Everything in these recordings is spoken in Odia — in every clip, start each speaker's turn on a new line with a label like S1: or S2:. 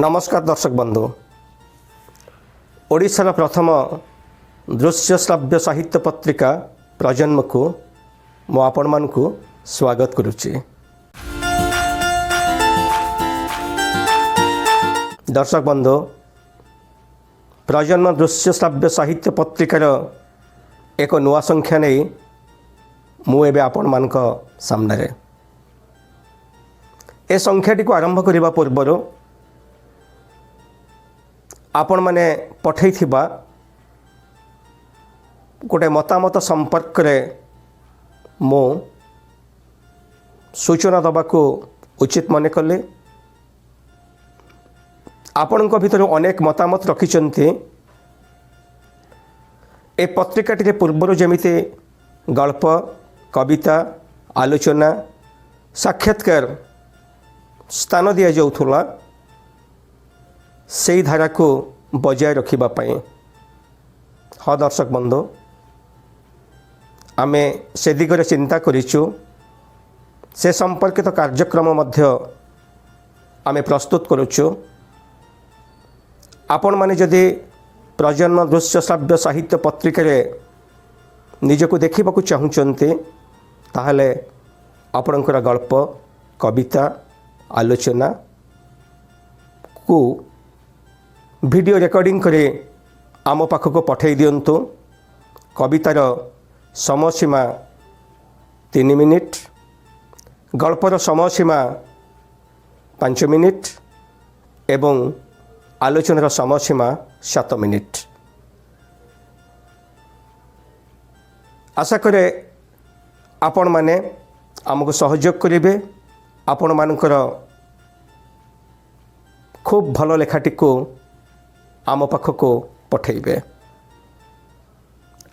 S1: नमस्कार दर्शक बंधु। ओडिशार प्रथम दृश्य श्राव्य साहित्य पत्रिका प्रजन्म को मु आपण मानकु स्वागत करुच्ची। दर्शक बंधु, प्रजन्म दृश्य श्राव्य साहित्य पत्रिकार एक नुआ संख्या नहीं मु एबे आपण मानक सामने ए संख्याटी को आरंभ करने पूर्व आपण माने पठैथिबा गोटे मतामत संपर्क रे मो सूचना दबाको उचित मने कले। आपणक भितर अनेक मतामत रखिचंती। ए पत्रिकाटी रे पूर्वरु जेमिति गल्प, कविता, आलोचना, साक्षात्कार स्थान दिया जाउथुला से धारा को बजाय रखिबा पाई। हाँ दर्शक बंधु, आमे से दिगरे चिंता करिचु। से संपर्कित कार्यक्रम मध्य आमे प्रस्तुत करुचु। आपण माने जदि प्रजन्म दृश्य श्राव्य साहित्य पत्रिका रे निजको देखिबाकू चाहुचंते ताहले आपणकर गल्प, कविता, आलोचना को वीडियो रिकॉर्डिंग करे आम पाखक पठै दियंतु। कवितार समय सीमा 3 मिनिट, गल्पर समय सीमा 5 मिनिट एवं आलोचनार समय सीमा 7 मिनिट। आशा करे आपण माने आमको सहयोग करिवे। आपण मानकर खूब भल लेखाटी को आम पाखक पठेबे।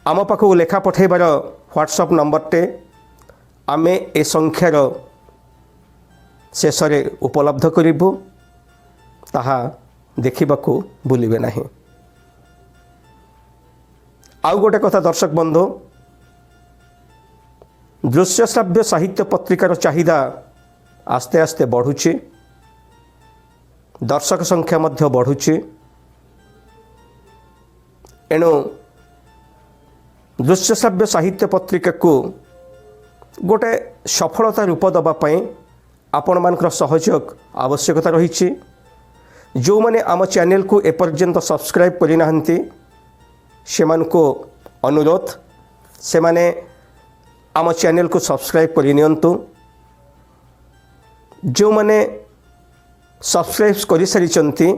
S1: आम पाखक लेखा पठेबार व्हाट्सएप नंबरटे आमे ए संख्यार शेष रे उपलब्ध करिबु। ताहा देखिबाकू भूलिबे नाही। आउ गोटे कथा दर्शक बंधु, दृश्य श्राव्य साहित्य पत्रिकार चाहिदा आस्ते आस्ते बढ़ुची। दर्शक संख्या मध्य बढ़ुची। एणु दृश्य श्राव्य साहित्य पत्रिका को गोटे सफलता रूप दबापाई आपण मानकर सहयोग आवश्यकता रही। जो माने आम चैनल को एपर्यंत सब्सक्राइब करि नाहंती सेमान को अनुरोध से माने आम चैनल को सब्सक्राइब करि नियंतु। जो माने सब्सक्राइब करि सारिचंती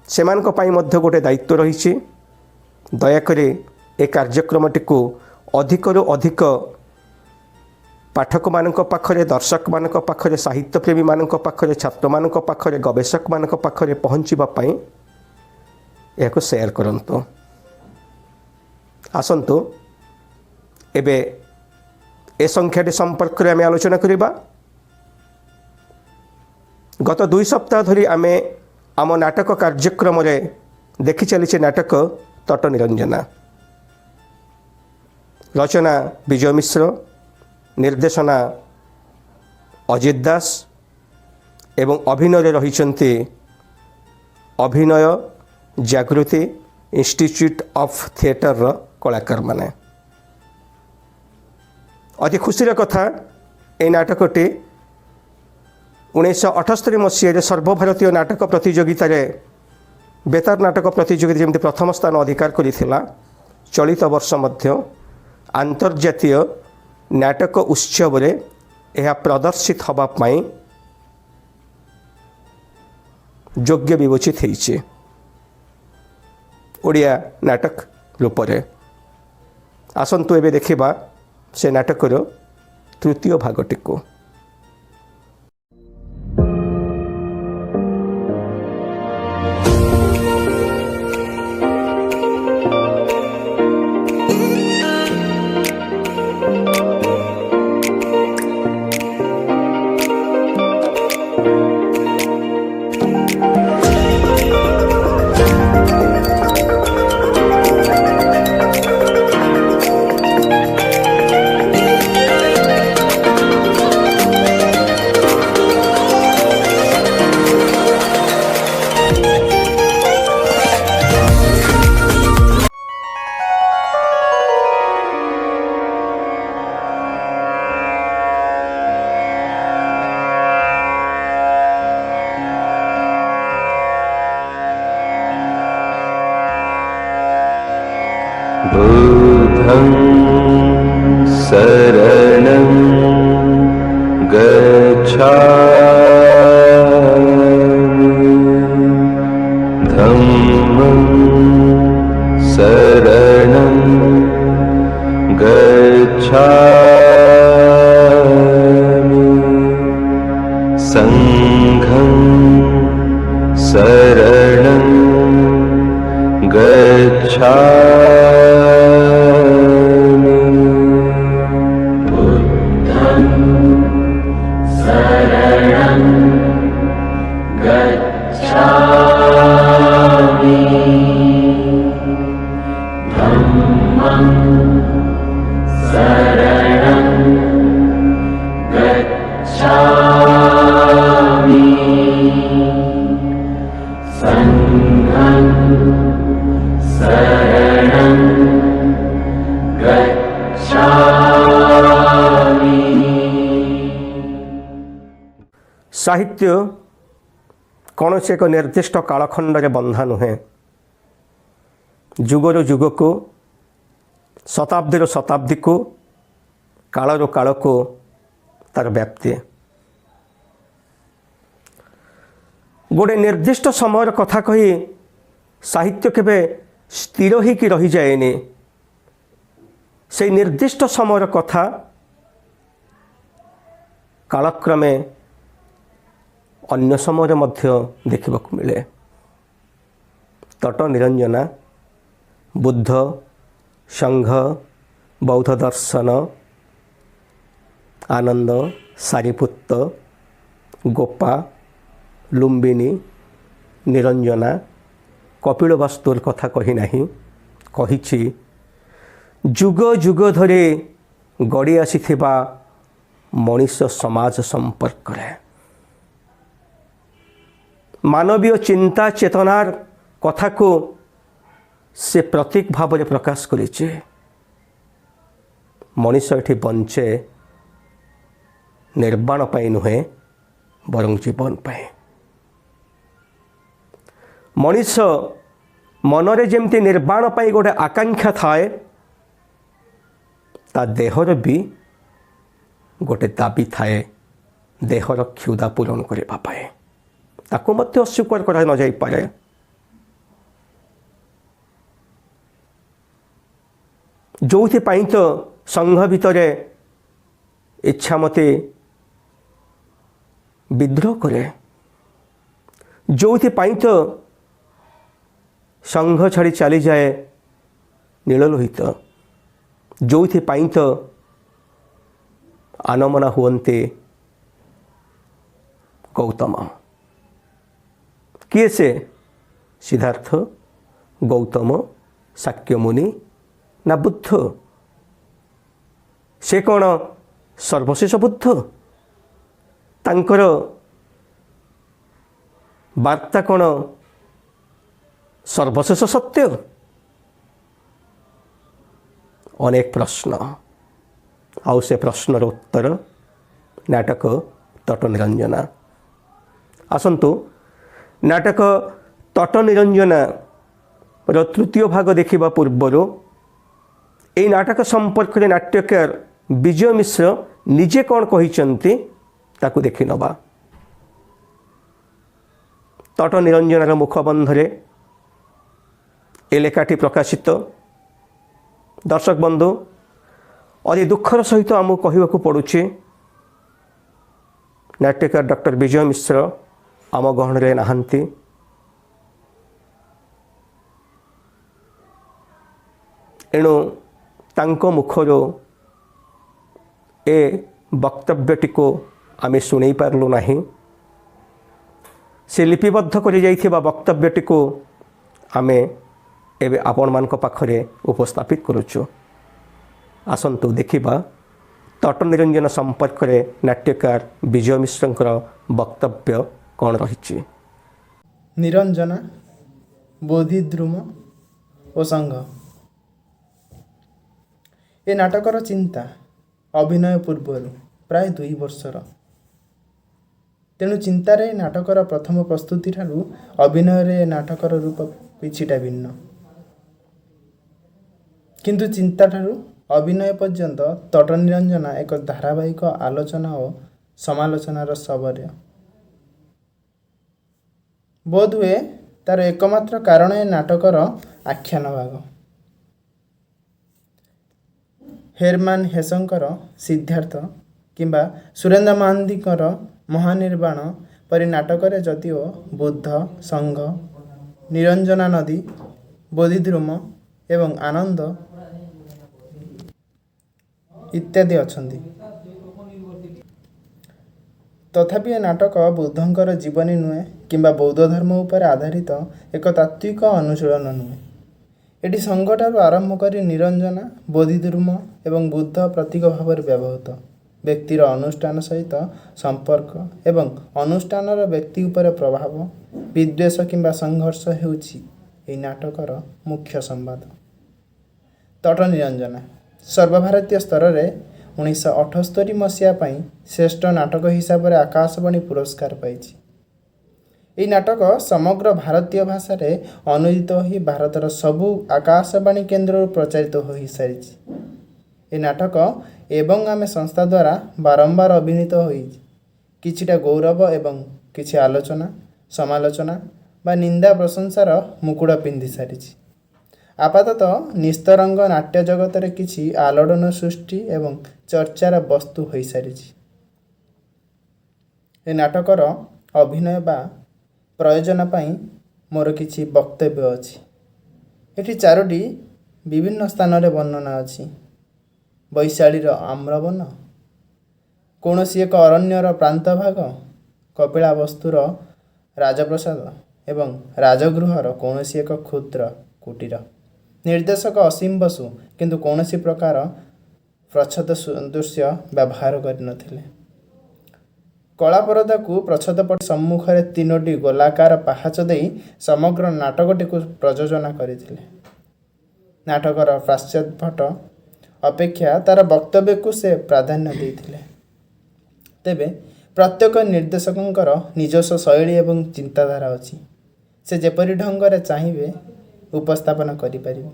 S1: सेमानक पाई मध्य गोटे दायित्व रही। दयाकरी ए कार्यक्रमटी को अधिकरु अधिक पाठक मानक पाखरे, दर्शक मानक पाखरे, साहित्य प्रेमी मानक पाखरे, छात्र मानक पाखरे, गवेषक मानक पाखरे पहुँचीबा पाई याको शेयर करंतु। आसंतु एबे ए संख्याटी संपर्क रे आमे आलोचना करिबा। गत 2 सप्ताह धरी आमे आम नाटक कार्यक्रम रे देखि चलीचे नाटक तट निरंजना। रचना विजय मिश्र, निर्देशना अजित दास एवं अभिनय रहिचंती अभिनय जागृति इंस्टीट्यूट ऑफ थिएटर रो कलाकार माने। अति खुशीर कथा ए नाटकटी 1978 मसीह सर्वभारतीय नाटक प्रतियोगिता रे बेतार नाटक प्रतियोगिता जमी प्रथम स्थान अधिकार करिथिला। चलित वर्ष मध्य अंतर्जातीय नाटक उत्सव रे यह प्रदर्शित हवा पाई योग्य विवेचित होइछि ओडिया नाटक रूप रे। आसंतु एबे देखिबा से नाटकर तृतीय भागटी को।
S2: बुद्धं शरणं गच्छामि धम्मं शरणं गच्छामि संघं शरणं गच्छामि बुद्धं शरणं गच्छामि धम्मं शरणं गच्छामि संघं शरणं गच्छामि।
S1: ସାହିତ୍ୟ କୌଣସି ଏକ ନିର୍ଦ୍ଦିଷ୍ଟ କାଳଖଣ୍ଡରେ ବନ୍ଧା ନୁହେଁ। ଯୁଗରୁ ଯୁଗକୁ, ଶତାବ୍ଦୀରୁ ଶତାବ୍ଦୀକୁ, କାଳରୁ କାଳକୁ ତାର ବ୍ୟାପ୍ତି। ଗୋଟିଏ ନିର୍ଦ୍ଦିଷ୍ଟ ସମୟର କଥା କହି ସାହିତ୍ୟ କେବେ ସ୍ଥିର ହୋଇକି ରହିଯାଏନି। ସେହି ନିର୍ଦ୍ଦିଷ୍ଟ ସମୟର କଥା କାଳକ୍ରମେ ଅନ୍ୟ ସମୟରେ ମଧ୍ୟ ଦେଖିବାକୁ ମିଳେ। ତଟ ନିରଞ୍ଜନା, ବୁଦ୍ଧ, ସଂଘ, ବୌଦ୍ଧ ଦର୍ଶନ, ଆନନ୍ଦ, ସାରିପୁତ୍ତ, ଗୋପା, ଲୁମ୍ବିନୀ, ନିରଞ୍ଜନା, କପିଳବାସ୍ତୁର କଥା କହିନାହିଁ, କହିଛି ଯୁଗ ଯୁଗ ଧରି ଗଡ଼ି ଆସିଥିବା ମଣିଷ ସମାଜ ସମ୍ପର୍କରେ ମାନବୀୟ ଚିନ୍ତା ଚେତନାର କଥାକୁ ସେ ପ୍ରତୀକ ଭାବରେ ପ୍ରକାଶ କରିଛି। ମଣିଷ ଏଠି ବଞ୍ଚେ ନିର୍ବାଣ ପାଇଁ ନୁହେଁ, ବରଂ ଜୀବନ ପାଇଁ। ମଣିଷ ମନରେ ଯେମିତି ନିର୍ବାଣ ପାଇଁ ଗୋଟେ ଆକାଂକ୍ଷା ଥାଏ, ତା ଦେହର ବି ଗୋଟେ ଦାବି ଥାଏ ଦେହର କ୍ଷୁଧା ପୂରଣ କରିବା ପାଇଁ। ତାକୁ ମଧ୍ୟ ଅସ୍ୱୀକାର କରା ନ ଯାଇପାରେ। ଯେଉଁଥିପାଇଁ ତ ସଂଘ ଭିତରେ ଇଚ୍ଛା ମତେ ବିଦ୍ରୋହ କରେ, ଯେଉଁଥିପାଇଁ ତ ସଂଘ ଛାଡ଼ି ଚାଲିଯାଏ ନୀଳଲୋହିତ, ଯେଉଁଥିପାଇଁ ତ ଆନମନା ହୁଅନ୍ତି ଗୌତମ। କିଏ ସେ? ସିଦ୍ଧାର୍ଥ, ଗୌତମ, ଶାକ୍ୟମୁନି ନା ବୁଦ୍ଧ? ସେ କ'ଣ ସର୍ବଶେଷ ବୁଦ୍ଧ? ତାଙ୍କର ବାର୍ତ୍ତା କ'ଣ ସର୍ବଶେଷ ସତ୍ୟ? ଅନେକ ପ୍ରଶ୍ନ, ଆଉ ସେ ପ୍ରଶ୍ନର ଉତ୍ତର ନାଟକ ତଟ ନିରଞ୍ଜନା। ଆସନ୍ତୁ ନାଟକ ତଟ ନିରଞ୍ଜନାର ତୃତୀୟ ଭାଗ ଦେଖିବା ପୂର୍ବରୁ ଏହି ନାଟକ ସମ୍ପର୍କରେ ନାଟ୍ୟକାର ବିଜୟ ମିଶ୍ର ନିଜେ କ'ଣ କହିଛନ୍ତି ତାକୁ ଦେଖିନେବା। ତଟ ନିରଞ୍ଜନାର ମୁଖବନ୍ଧରେ ଏ ଲେଖାଟି ପ୍ରକାଶିତ। ଦର୍ଶକ ବନ୍ଧୁ, ଅତି ଦୁଃଖର ସହିତ ଆମକୁ କହିବାକୁ ପଡ଼ୁଛି, ନାଟ୍ୟକାର ଡକ୍ଟର ବିଜୟ ମିଶ୍ର ଆମ ଗହଣରେ ନାହାନ୍ତି। ଏଣୁ ତାଙ୍କ ମୁଖରୁ ଏ ବକ୍ତବ୍ୟଟିକୁ ଆମେ ଶୁଣେଇ ପାରିଲୁ ନାହିଁ। ସେ ଲିପିବଦ୍ଧ କରି ଯାଇଥିବା ବକ୍ତବ୍ୟଟିକୁ ଆମେ ଏବେ ଆପଣମାନଙ୍କ ପାଖରେ ଉପସ୍ଥାପିତ କରୁଛୁ। ଆସନ୍ତୁ ଦେଖିବା ତଟ ନିରଞ୍ଜନ ସମ୍ପର୍କରେ ନାଟ୍ୟକାର ବିଜୟ ମିଶ୍ରଙ୍କର ବକ୍ତବ୍ୟ କ'ଣ ରହିଛି।
S3: ନିରଞ୍ଜନା, ବୋଧିଦ୍ରୁମ ଓ ସଂଘ। ଏ ନାଟକର ଚିନ୍ତା ଅଭିନୟ ପୂର୍ବରୁ ପ୍ରାୟ 2 ବର୍ଷର। ତେଣୁ ଚିନ୍ତାରେ ନାଟକର ପ୍ରଥମ ପ୍ରସ୍ତୁତି ଠାରୁ ଅଭିନୟରେ ନାଟକର ରୂପ କିଛିଟା ଭିନ୍ନ। କିନ୍ତୁ ଚିନ୍ତାଠାରୁ ଅଭିନୟ ପର୍ଯ୍ୟନ୍ତ ତଟନିରଞ୍ଜନା ଏକ ଧାରାବାହିକ ଆଲୋଚନା ଓ ସମାଲୋଚନାର ଶବର୍ୟ। ବୋଧହୁଏ ତାର ଏକମାତ୍ର କାରଣ ଏ ନାଟକର ଆଖ୍ୟାନ ଭାଗ। ହେରମାନ ହେସଙ୍କର ସିଦ୍ଧାର୍ଥ କିମ୍ବା ସୁରେନ୍ଦ୍ର ମହାନ୍ତିଙ୍କର ମହାନିର୍ବାଣ ପରି ନାଟକରେ ଯଦିଓ ବୁଦ୍ଧ, ସଂଘ, ନିରଞ୍ଜନା ନଦୀ, ବୋଧିଦ୍ରୁମ ଏବଂ ଆନନ୍ଦ ଇତ୍ୟାଦି ଅଛନ୍ତି, ତଥାପି ଏ ନାଟକ ବୁଦ୍ଧଙ୍କର ଜୀବନୀ ନୁହେଁ କିମ୍ବା ବୌଦ୍ଧ ଧର୍ମ ଉପରେ ଆଧାରିତ ଏକ ତାତ୍ତ୍ୱିକ ଅନୁଶୀଳନ ନୁହେଁ। ଏଠି ସଂଘଠାରୁ ଆରମ୍ଭ କରି ନିରଞ୍ଜନା, ବୋଧିଦ୍ରୁମ ଏବଂ ବୁଦ୍ଧ ପ୍ରତୀକ ଭାବରେ ବ୍ୟବହୃତ ବ୍ୟକ୍ତିର ଅନୁଷ୍ଠାନ ସହିତ ସମ୍ପର୍କ ଏବଂ ଅନୁଷ୍ଠାନର ବ୍ୟକ୍ତି ଉପରେ ପ୍ରଭାବ, ବିଦ୍ୱେଷ କିମ୍ବା ସଂଘର୍ଷ ହେଉଛି ଏହି ନାଟକର ମୁଖ୍ୟ ସମ୍ବାଦ। ତଟନିରଞ୍ଜନା ସର୍ବଭାରତୀୟ ସ୍ତରରେ 1978 ମସିହା ପାଇଁ ଶ୍ରେଷ୍ଠ ନାଟକ ହିସାବରେ ଆକାଶବାଣୀ ପୁରସ୍କାର ପାଇଛି। ଏହି ନାଟକ ସମଗ୍ର ଭାରତୀୟ ଭାଷାରେ ଅନୁଦିତ ହୋଇ ଭାରତର ସବୁ ଆକାଶବାଣୀ କେନ୍ଦ୍ରରୁ ପ୍ରଚାରିତ ହୋଇସାରିଛି। ଏ ନାଟକ ଏବଂ ଆମେ ସଂସ୍ଥା ଦ୍ୱାରା ବାରମ୍ବାର ଅଭିନୀତ ହୋଇଛି। କିଛିଟା ଗୌରବ ଏବଂ କିଛି ଆଲୋଚନା, ସମାଲୋଚନା ବା ନିନ୍ଦା ପ୍ରଶଂସାର ମୁକୁଟ ପିନ୍ଧି ସାରିଛି। ଆପାତତଃ ନିସ୍ତରଙ୍ଗ ନାଟ୍ୟ ଜଗତରେ କିଛି ଆଲୋଡ଼ନ ସୃଷ୍ଟି ଏବଂ ଚର୍ଚ୍ଚାର ବସ୍ତୁ ହୋଇସାରିଛି। ଏ ନାଟକର ଅଭିନୟ ବା ପ୍ରୟୋଜନ ପାଇଁ ମୋର କିଛି ବକ୍ତବ୍ୟ ଅଛି। ଏଠି 4ଟି ବିଭିନ୍ନ ସ୍ଥାନରେ ବର୍ଣ୍ଣନା ଅଛି। ବୈଶାଳୀର ଆମ୍ରବନ, କୌଣସି ଏକ ଅରଣ୍ୟର ପ୍ରାନ୍ତ ଭାଗ, କପିଳାବସ୍ତୁର ରାଜପ୍ରସାଦ ଏବଂ ରାଜଗୃହର କୌଣସି ଏକ କ୍ଷୁଦ୍ର କୁଟୀର। ନିର୍ଦ୍ଦେଶକ ଅସୀମ ବସୁ କିନ୍ତୁ କୌଣସି ପ୍ରକାର ପ୍ରଚ୍ଛଦ ଦୃଶ୍ୟ ବ୍ୟବହାର କରିନଥିଲେ। କଳାପରଦାକୁ ପ୍ରଚ୍ଛଦପଟ ସମ୍ମୁଖରେ 3ଟି ଗୋଲାକାର ପାହାଚ ଦେଇ ସମଗ୍ର ନାଟକଟିକୁ ପ୍ରଯୋଜନା କରିଥିଲେ। ନାଟକର ପାର୍ଶ୍ୱପଟ ଅପେକ୍ଷା ତାର ବକ୍ତବ୍ୟକୁ ସେ ପ୍ରାଧାନ୍ୟ ଦେଇଥିଲେ। ତେବେ ପ୍ରତ୍ୟେକ ନିର୍ଦ୍ଦେଶକଙ୍କର ନିଜସ୍ୱ ଶୈଳୀ ଏବଂ ଚିନ୍ତାଧାରା ଅଛି। ସେ ଯେପରି ଢଙ୍ଗରେ ଚାହିଁବେ ଉପସ୍ଥାପନ କରିପାରିବେ।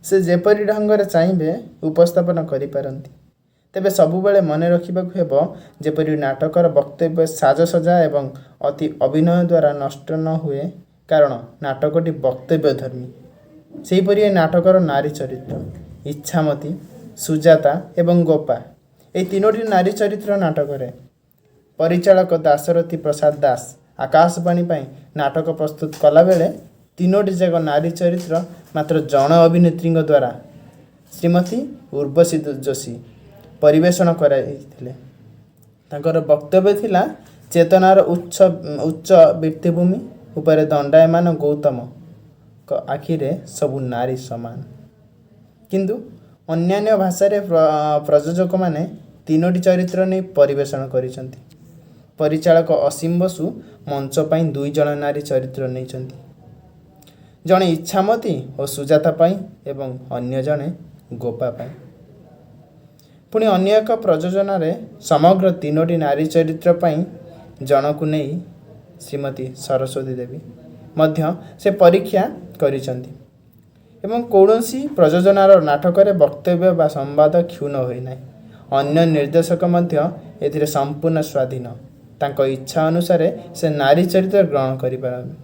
S3: ସେ ଯେପରି ଢଙ୍ଗରେ ଚାହିଁବେ ଉପସ୍ଥାପନ କରିପାରନ୍ତି। ତେବେ ସବୁବେଳେ ମନେ ରଖିବାକୁ ହେବ ଯେପରି ନାଟକର ବକ୍ତବ୍ୟ ସାଜସଜ୍ଜା ଏବଂ ଅତି ଅଭିନୟ ଦ୍ୱାରା ନଷ୍ଟ ନ ହୁଏ, କାରଣ ନାଟକଟି ବକ୍ତବ୍ୟଧର୍ମୀ। ସେହିପରି ଏ ନାଟକର ନାରୀ ଚରିତ୍ର ଇଚ୍ଛାମତୀ, ସୁଜାତା ଏବଂ ଗୋପା, ଏହି 3ଟି ନାରୀ ଚରିତ୍ର ନାଟକରେ ପରିଚାଳକ ଦାଶରଥୀ ପ୍ରସାଦ ଦାସ ଆକାଶବାଣୀ ପାଇଁ ନାଟକ ପ୍ରସ୍ତୁତ କଲାବେଳେ 3ଟି ଯାକ ନାରୀ ଚରିତ୍ର ମାତ୍ର ଜଣେ ଅଭିନେତ୍ରୀଙ୍କ ଦ୍ୱାରା ଶ୍ରୀମତୀ ଉର୍ବଶୀ ଯୋଶୀ ପରିବେଷଣ କରାଯାଇଥିଲେ। ତାଙ୍କର ବକ୍ତବ୍ୟ ଥିଲା ଚେତନାର ଉଚ୍ଚ ଭିତ୍ତିଭୂମି ଉପରେ ଦଣ୍ଡାୟମାନ ଗୌତମଙ୍କ ଆଖିରେ ସବୁ ନାରୀ ସମାନ। କିନ୍ତୁ ଅନ୍ୟାନ୍ୟ ଭାଷାରେ ପ୍ରଯୋଜକମାନେ 3ଟି ଚରିତ୍ର ନେଇ ପରିବେଷଣ କରିଛନ୍ତି। ପରିଚାଳକ ଅସୀମ ବସୁ ମଞ୍ଚ ପାଇଁ 2 ଜଣ ନାରୀ ଚରିତ୍ର ନେଇଛନ୍ତି, ଜଣେ ଇଚ୍ଛାମତୀ ଓ ସୁଜାତା ପାଇଁ ଏବଂ ଅନ୍ୟ ଜଣେ ଗୋପା ପାଇଁ। ପୁଣି ଅନ୍ୟ ଏକ ପ୍ରଯୋଜନାରେ ସମଗ୍ର 3ଟି ନାରୀ ଚରିତ୍ର ପାଇଁ ଜଣକୁ ନେଇ ଶ୍ରୀମତୀ ସରସ୍ୱତୀ ଦେବୀ ମଧ୍ୟ ସେ ପରୀକ୍ଷା କରିଛନ୍ତି। ଏବଂ କୌଣସି ପ୍ରଯୋଜନାର ନାଟକରେ ବକ୍ତବ୍ୟ ବା ସମ୍ବାଦ କ୍ଷୁଣ୍ଣ ହୋଇନାହିଁ। ଅନ୍ୟ ନିର୍ଦ୍ଦେଶକ ମଧ୍ୟ ଏଥିରେ ସମ୍ପୂର୍ଣ୍ଣ ସ୍ୱାଧୀନ। ତାଙ୍କ ଇଚ୍ଛା ଅନୁସାରେ ସେ ନାରୀ ଚରିତ୍ର ଗ୍ରହଣ କରିପାରନ୍ତି।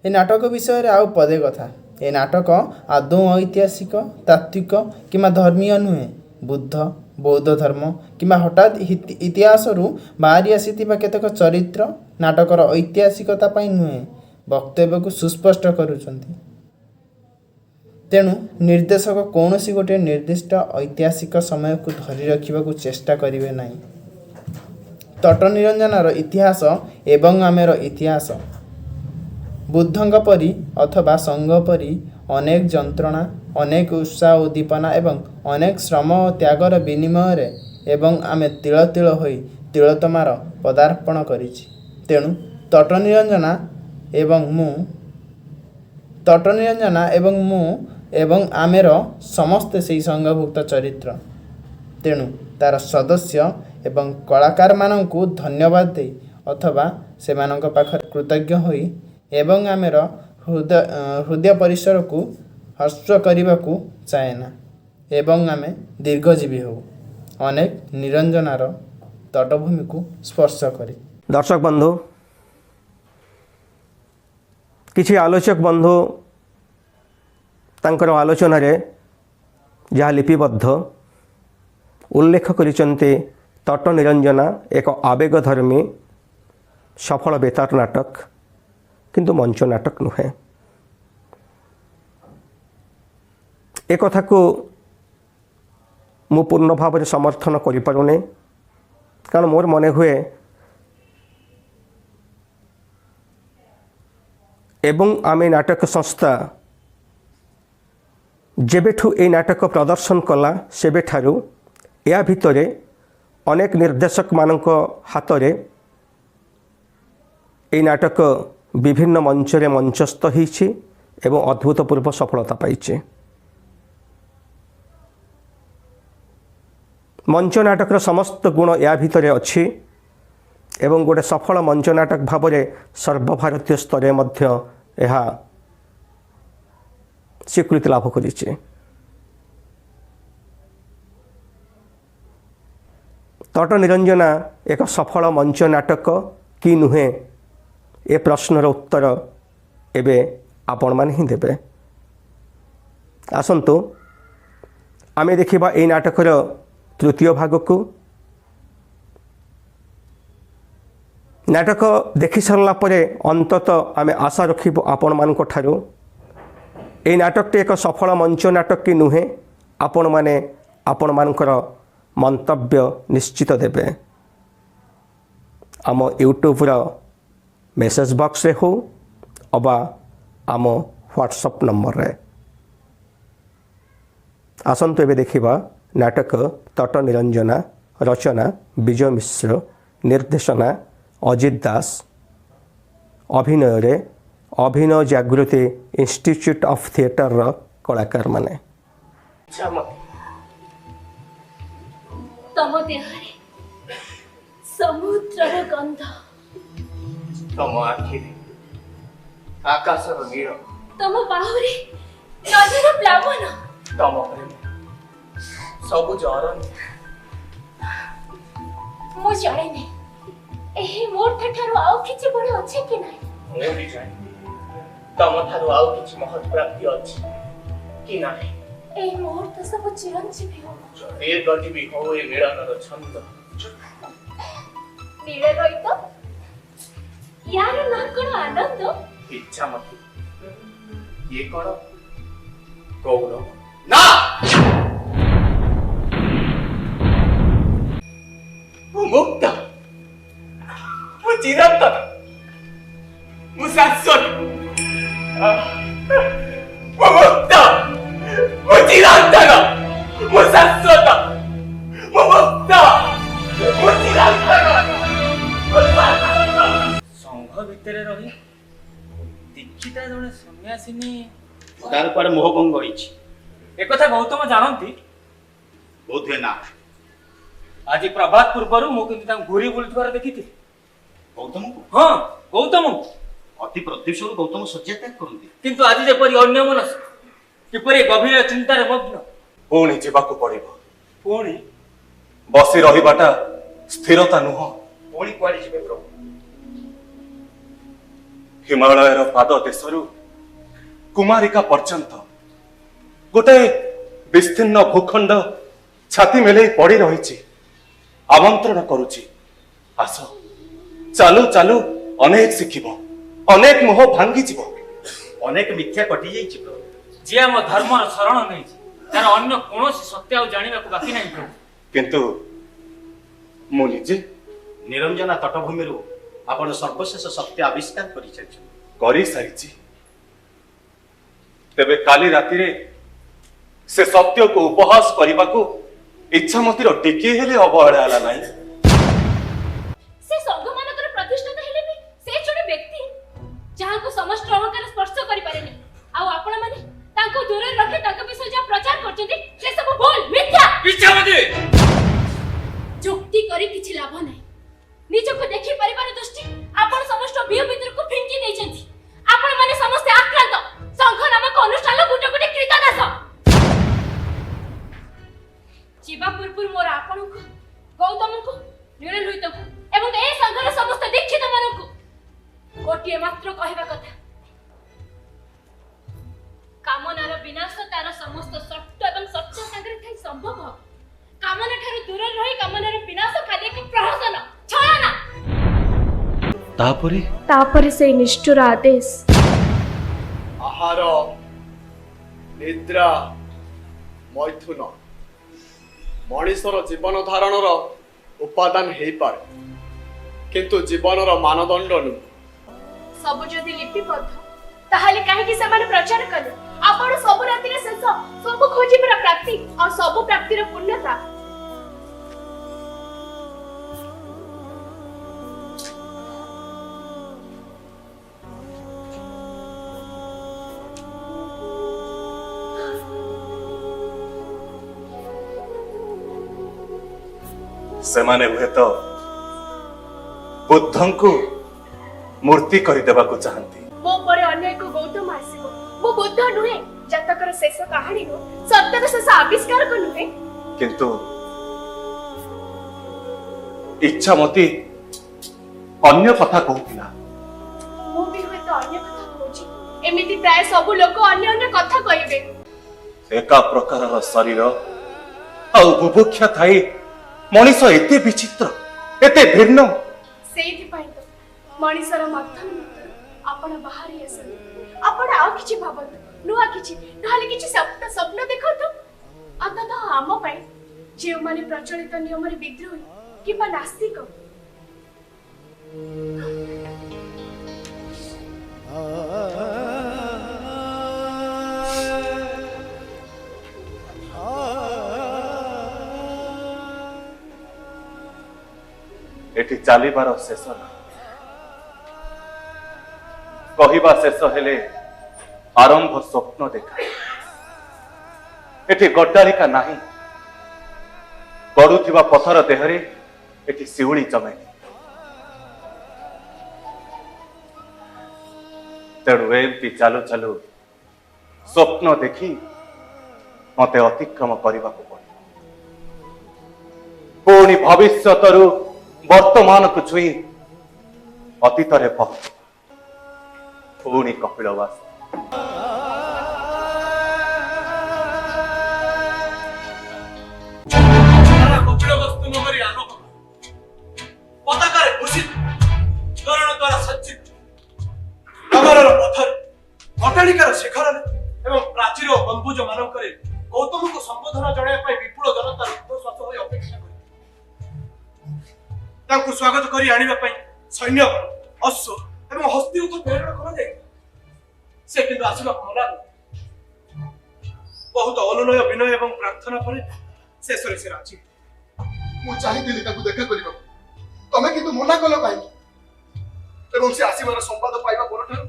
S3: ଏ ନାଟକ ବିଷୟରେ ଆଉ ପଦେ କଥା। ଏ ନାଟକ ଆଦୌ ଐତିହାସିକ, ତାତ୍ତ୍ୱିକ କିମ୍ବା ଧର୍ମୀୟ ନୁହେଁ। ବୁଦ୍ଧ, ବୌଦ୍ଧ ଧର୍ମ କିମ୍ବା ହଠାତ୍ ଇତିହାସରୁ ବାହାରି ଆସିଥିବା କେତେକ ଚରିତ୍ର ନାଟକର ଐତିହାସିକତା ପାଇଁ ନୁହେଁ, ବକ୍ତବ୍ୟକୁ ସୁସ୍ପଷ୍ଟ କରୁଛନ୍ତି। ତେଣୁ ନିର୍ଦ୍ଦେଶକ କୌଣସି ଗୋଟିଏ ନିର୍ଦ୍ଦିଷ୍ଟ ଐତିହାସିକ ସମୟକୁ ଧରି ରଖିବାକୁ ଚେଷ୍ଟା କରିବେ ନାହିଁ। ତଟନିରଞ୍ଜନାର ଇତିହାସ ଏବଂ ଆମର ଇତିହାସ ବୁଦ୍ଧଙ୍କ ପରି ଅଥବା ସଂଘ ପରି ଅନେକ ଯନ୍ତ୍ରଣା, ଅନେକ ଉତ୍ସାହ ଉଦ୍ଦୀପନା ଏବଂ ଅନେକ ଶ୍ରମ ଓ ତ୍ୟାଗର ବିନିମୟରେ ଏବଂ ଆମେ ତିଳ ତିଳ ହୋଇ ତିଳୋତ୍ତମାର ପଦାର୍ପଣ କରିଛି। ତେଣୁ ତଟନିରଞ୍ଜନା ଏବଂ ମୁଁ ଏବଂ ଆମେର ସମସ୍ତେ ସେହି ସଂଘଭୁକ୍ତ ଚରିତ୍ର। ତେଣୁ ତାର ସଦସ୍ୟ ଏବଂ କଳାକାରମାନଙ୍କୁ ଧନ୍ୟବାଦ ଦେଇ ଅଥବା ସେମାନଙ୍କ ପାଖରେ କୃତଜ୍ଞ ହୋଇ ଏବଂ ଆମର ହୃଦୟ ପରିସରକୁ ହର୍ଷ କରିବାକୁ ଚାହେଁ ନା ଏବଂ ଆମେ ଦୀର୍ଘଜୀବୀ ହେଉ। ଅନେକ ନିରଞ୍ଜନାର ତଟଭୂମିକୁ ସ୍ପର୍ଶ କରି।
S1: ଦର୍ଶକ ବନ୍ଧୁ, କିଛି ଆଲୋଚକ ବନ୍ଧୁ ତାଙ୍କର ଆଲୋଚନାରେ ଯାହା ଲିପିବଦ୍ଧ ଉଲ୍ଲେଖ କରିଛନ୍ତି, ତଟ ନିରଞ୍ଜନା ଏକ ଆବେଗଧର୍ମୀ ସଫଳ ବେତାର ନାଟକ, କିନ୍ତୁ ମଞ୍ଚ ନାଟକ ନୁହେଁ। ଏ କଥାକୁ ମୁଁ ପୂର୍ଣ୍ଣ ଭାବରେ ସମର୍ଥନ କରିପାରୁନି, କାରଣ ମୋର ମନେ ହୁଏ ଏବଂ ଆମେ ନାଟକ ସଂସ୍ଥା ଯେବେଠୁ ଏହି ନାଟକ ପ୍ରଦର୍ଶନ କଲା ସେବେଠାରୁ ଏହା ଭିତରେ ଅନେକ ନିର୍ଦ୍ଦେଶକମାନଙ୍କ ହାତରେ ଏହି ନାଟକ ବିଭିନ୍ନ ମଞ୍ଚରେ ମଞ୍ଚସ୍ଥ ହୋଇଛି ଏବଂ ଅଦ୍ଭୁତପୂର୍ବ ସଫଳତା ପାଇଛି। ମଞ୍ଚ ନାଟକର ସମସ୍ତ ଗୁଣ ଏହା ଭିତରେ ଅଛି ଏବଂ ଗୋଟେ ସଫଳ ମଞ୍ଚ ନାଟକ ଭାବରେ ସର୍ବଭାରତୀୟ ସ୍ତରରେ ମଧ୍ୟ ଏହା ସ୍ୱୀକୃତି ଲାଭ କରିଛି। ତଟ ନିରଞ୍ଜନା ଏକ ସଫଳ ମଞ୍ଚ ନାଟକ କି ନୁହେଁ, ଏ ପ୍ରଶ୍ନର ଉତ୍ତର ଏବେ ଆପଣମାନେ ହିଁ ଦେବେ। ଆସନ୍ତୁ ଆମେ ଦେଖିବା ଏହି ନାଟକର ତୃତୀୟ ଭାଗକୁ। ନାଟକ ଦେଖି ସାରିଲା ପରେ ଅନ୍ତତଃ ଆମେ ଆଶା ରଖିବୁ ଆପଣମାନଙ୍କ ଠାରୁ ଏହି ନାଟକଟି ଏକ ସଫଳ ମଞ୍ଚ ନାଟକ କି ନୁହେଁ, ଆପଣମାନେ ଆପଣମାନଙ୍କର ମନ୍ତବ୍ୟ ନିଶ୍ଚିତ ଦେବେ। ଆମ ୟୁଟ୍ୟୁବ୍ର ମେସେଜ ବକ୍ସରେ ହେଉ ଅବା ଆମ ହ୍ୱାଟ୍ସଆପ୍ ନମ୍ବରରେ। ଆସନ୍ତୁ ଏବେ ଦେଖିବା ନାଟକ ତଟ ନିରଞ୍ଜନା। ରଚନା ବିଜୟ ମିଶ୍ର, ନିର୍ଦ୍ଦେଶନା ଅଜିତ ଦାସ, ଅଭିନୟରେ ଅଭିନୟ ଜାଗୃତି ଇନଷ୍ଟିଚ୍ୟୁଟ୍ ଅଫ୍ ଥିଏଟରର କଳାକାରମାନେ।
S4: ତମ ଦେହରେ ସମୁଦ୍ରର ଗନ୍ଧ,
S5: ତମ ଆଖିରେ ଆକାଶର ନୀଳ,
S4: ତମ ବାହୁରେ ନଦୀର ପ୍ଲାବନ,
S5: ତମ ପ୍ରେମ ସବୁଜ ଅରଣ୍ୟ।
S4: ମୁଁ ଜାଣିନି ଏହି ମୁହୂର୍ତ୍ତ ଠାରୁ ଆଉ କିଛି ବଡ଼ ଅଛି କି ନାହିଁ।
S5: ମୁଁ ବି ଜାଣେ ତମ ଠାରୁ ଆଉ କିଛି ମହତ୍ ପ୍ରାପ୍ତି ଅଛି କି ନାହିଁ।
S4: ଏହି ମୁହୂର୍ତ୍ତ ସବୁ ଚିରଞ୍ଜୀବୀ ହଉ,
S5: ଦୀର୍ଘଜୀବୀ ହଉ ଏ ମିଳନର ଛନ୍ଦ।
S4: ନୀଳରହିତ ୟାର ନା କଣ ଆନନ୍ଦ।
S5: ଇଚ୍ଛା ମତେ ଇଏ କଣ ଗୌରବ? ନା, ମୁଁ ମୁକ୍ତ, ମୁଁ ଚିରନ୍ତନ, ମୁଁ ଶାଶ୍ୱତ, ମୁଁ ମୁକ୍ତ, ମୁଁ ଚିରନ୍ତନ, ମୁଁ ଶାଶ୍ୱତ, ମୁଁ ମୁକ୍ତ, ମୁଁ ଚିରନ୍ତନ, ମୁଁ ଶାଶ୍ୱତ। ସଂଘ ଭିତରେ ରହି ଦୀକ୍ଷିତା ଜଣେ ସନ୍ନ୍ୟାସିନୀ,
S6: ତାର କୁଆଡ଼େ ମୋହଭଙ୍ଗ ହେଇଛି।
S5: ଏକଥା ଗୌତମ ଜାଣନ୍ତି?
S6: ବୋଧହୁଏ ନା।
S5: ଆଜି ପ୍ରଭାତ ପୂର୍ବରୁ ମୁଁ କିନ୍ତୁ ତାଙ୍କୁ ଘୁରି ବୁଲୁଥିବାର ଦେଖିଥିଲି।
S6: ଗୌତମକୁ?
S5: ହଁ, ଗୌତମଙ୍କୁ।
S6: ଅତି ପ୍ରତ୍ୟୁଷରୁ ଗୌତମ ଶଯ୍ୟା ତ୍ୟାଗ କରନ୍ତି,
S5: କିନ୍ତୁ ଆଜି ଯେପରି ଅନ୍ୟମନସ୍କ, କିପରି ଗଭୀର ଚିନ୍ତାରେ ମଗ୍ନ।
S7: ପୁଣି ଯିବାକୁ ପଡ଼ିବ।
S5: ପୁଣି
S7: ବସି ରହିବାଟା ସ୍ଥିରତା ନୁହଁ।
S5: ପୁଣି କୁଆଡ଼େ ଯିବେ ପ୍ରଭୁ?
S7: ହିମାଳୟର ପାଦ ଦେଶରୁ କୁମାରିକା ପର୍ଯ୍ୟନ୍ତ ଗୋଟାଏ ବିସ୍ତୀର୍ଣ୍ଣ ଭୂଖଣ୍ଡ ଛାତି ମେଲେଇ ପଡ଼ି ରହିଛି। ଆମନ୍ତ୍ରଣ କରୁଛି, ଆସ। ଚାଲୁ ଚାଲୁ ଅନେକ ଶିଖିବ, ଅନେକ ମୋହ ଭାଙ୍ଗିଯିବ,
S6: ଅନେକ ମିଥ୍ୟା କଟିଯାଇଛି ପ୍ରଭୁ।
S5: ଯିଏ ଆମ ଧର୍ମର ଶରଣ ନେଇଛି, ତାର ଅନ୍ୟ କୌଣସି ସତ୍ୟ ଆଉ ଜାଣିବାକୁ ବାକି ନାହିଁ ପ୍ରଭୁ।
S7: କିନ୍ତୁ ମୁଁ ନିଜେ
S6: ନିରଞ୍ଜନା ତଟଭୂମିରୁ ଆପଣ ସର୍ବଶେଷ ସତ୍ୟ ଆବିଷ୍କାର କରିଚାଲିଛନ୍ତି।
S7: କରିସାରିଛି। ତେବେ କାଲି ରାତିରେ ସେ ସତ୍ୟକୁ ଉପହାସ କରିବାକୁ ଇଚ୍ଛାମତୀର ଟିକିଏ ହେଲେ ଅବହେଳା ହେଲା ନାହିଁ।
S4: ସେ ସଂଘମାନଙ୍କର ପ୍ରତିଷ୍ଠାତା ହେଲେ ବି ସେ ଜଣେ ବ୍ୟକ୍ତି ଯାହାକୁ ସମସ୍ତ ଅହଙ୍କାର ସ୍ପର୍ଶ କରିପାରେନି। ଆଉ ଆପଣମାନେ ତାଙ୍କୁ ଦୂରରେ ରଖି ତାଙ୍କ ବିଷୟରେ ଯାହା ପ୍ରଚାର କରୁଛନ୍ତି ସେ ସବୁ ଭୁଲ, ମିଥ୍ୟା।
S5: ଇଚ୍ଛାମତୀ!
S4: ଯୁକ୍ତି କରି କିଛି ଲାଭ ନାହିଁ। ନିଜକୁ ଦେଖି ପାରିବାର ଦୃଷ୍ଟି ଆପଣ ସମସ୍ତ ଭିଉ ଭିତରକୁ ଫିଙ୍କି ଦେଇଛନ୍ତି। विनाश तार समस्त सत्य एवं सत्य संगे थाई संभव कामना ठारू दूर रही कामनार विनाश खाली एक प्रहसन छलना तापरे से निष्ठुर आदेश
S8: आहार निद्रा मैथुन मनिषर जीवन धारणर उपादान हो पारे किंतु जीवनर मानदंड नुह
S4: सब जदि लिपिबद्ध ताहाले काहे कि से माने प्रचार कले आपण सब राति रे शेष सब खोजी पर प्राप्ति और सब प्राप्ति रो पुण्यता
S7: सेमाने हुए तो बुद्धं को मूर्ति कर देबाकू चाहती
S4: मो परे अन्य एक गौतम आसीबो मो बुद्ध नुहे जातकर शेष कहानी रो सत्यर शेष आविष्कार को नुहे
S7: किंतु इच्छा मती अन्य कथा कहूला
S4: मो भी हुए तो अन्य कथा कहूची एमिति प्राय सब लोक अन्य अन्य कथा कहिबे
S7: एका प्रकारर शरीर आ बुभुक्षा थाई मनीष एते विचित्र एते भिन्न
S4: सेइथि पई तो मनीषर मथन आपण बाहरी आसन आपण आ किछि भाबत नुआ किछि नहले किछि स्वप्न देखत अंततः आम पई जे माने प्रचलित नियम रे विद्रोही किबा नास्तिक
S7: एठी चालीबार शेष ना कहिबा शेष हेले आरंभ स्वप्न देखा एठी गड्डालिका नाही गड़ुथिबा पथर देहरे एठी शिउली जमे तेणु एमती चालू चालू स्वप्न देखी मते अतिक्रम करने पुणी भविष्यतरु वर्तमान को छुई अतीत पुणी कपिलवास
S9: कपिलवस्तु नगरी आलोक पताकारे भूषित तोरण द्वारा सज्जित नगरर पथर अट्टालिकार शिखर एवं प्राचीर गंबुज मानकरे गौतम को संबोधन जणाइबा विपुल जनता रुद्धश्वास होई अपेक्षा तांको स्वागत करी आनिबा पई सैन्य अश्व एवं हस्ती को प्रेरण करा जाय से किंतु आसीबा मना बहुत अनुनय विनय एवं प्रार्थना पर शेष रे से राजी
S8: मु चाहिदिली ताकू देखा करिबा तमे किंतु मना कलो काई एवं से आसीबार संवाद पाइबा परठार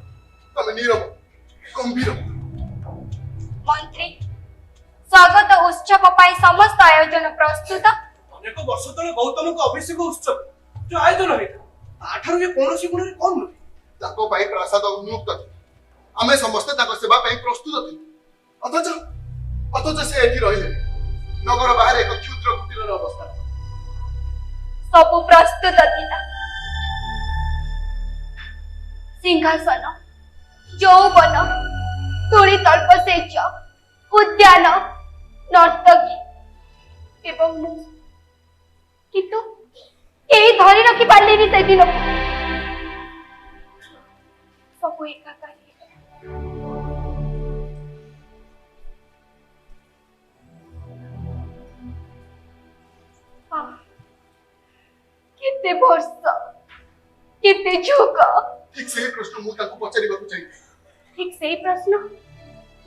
S8: तमे नीरव गंभीर
S10: मंत्री स्वागत उत्सव पाई समस्त आयोजन प्रस्तुत
S9: अनेक वर्ष तले गौतम को अभिषेक उत्सव जो आयोजन होइता आठारु जे कोनोसी गुणरे कम नुहे
S8: ताको पाई प्रसाद उन्मुक्त आमे समस्त ताको सेवा पाई प्रस्तुत थी अथच से एठी रहिले नगर बाहर एक क्षुद्र कुटीरर अवस्था
S10: सब प्रस्तुत थिला सिंहासन यौवन तुली तल्प सेच उद्यान नर्तकी एवं किंतु यही धरी रखी पार्ली से दिन सब एकाकारी कितने वर्ष कितने झुक
S8: ठीक से प्रश्न मु ताको पचारिबा को चाहिए
S10: ठीक से प्रश्न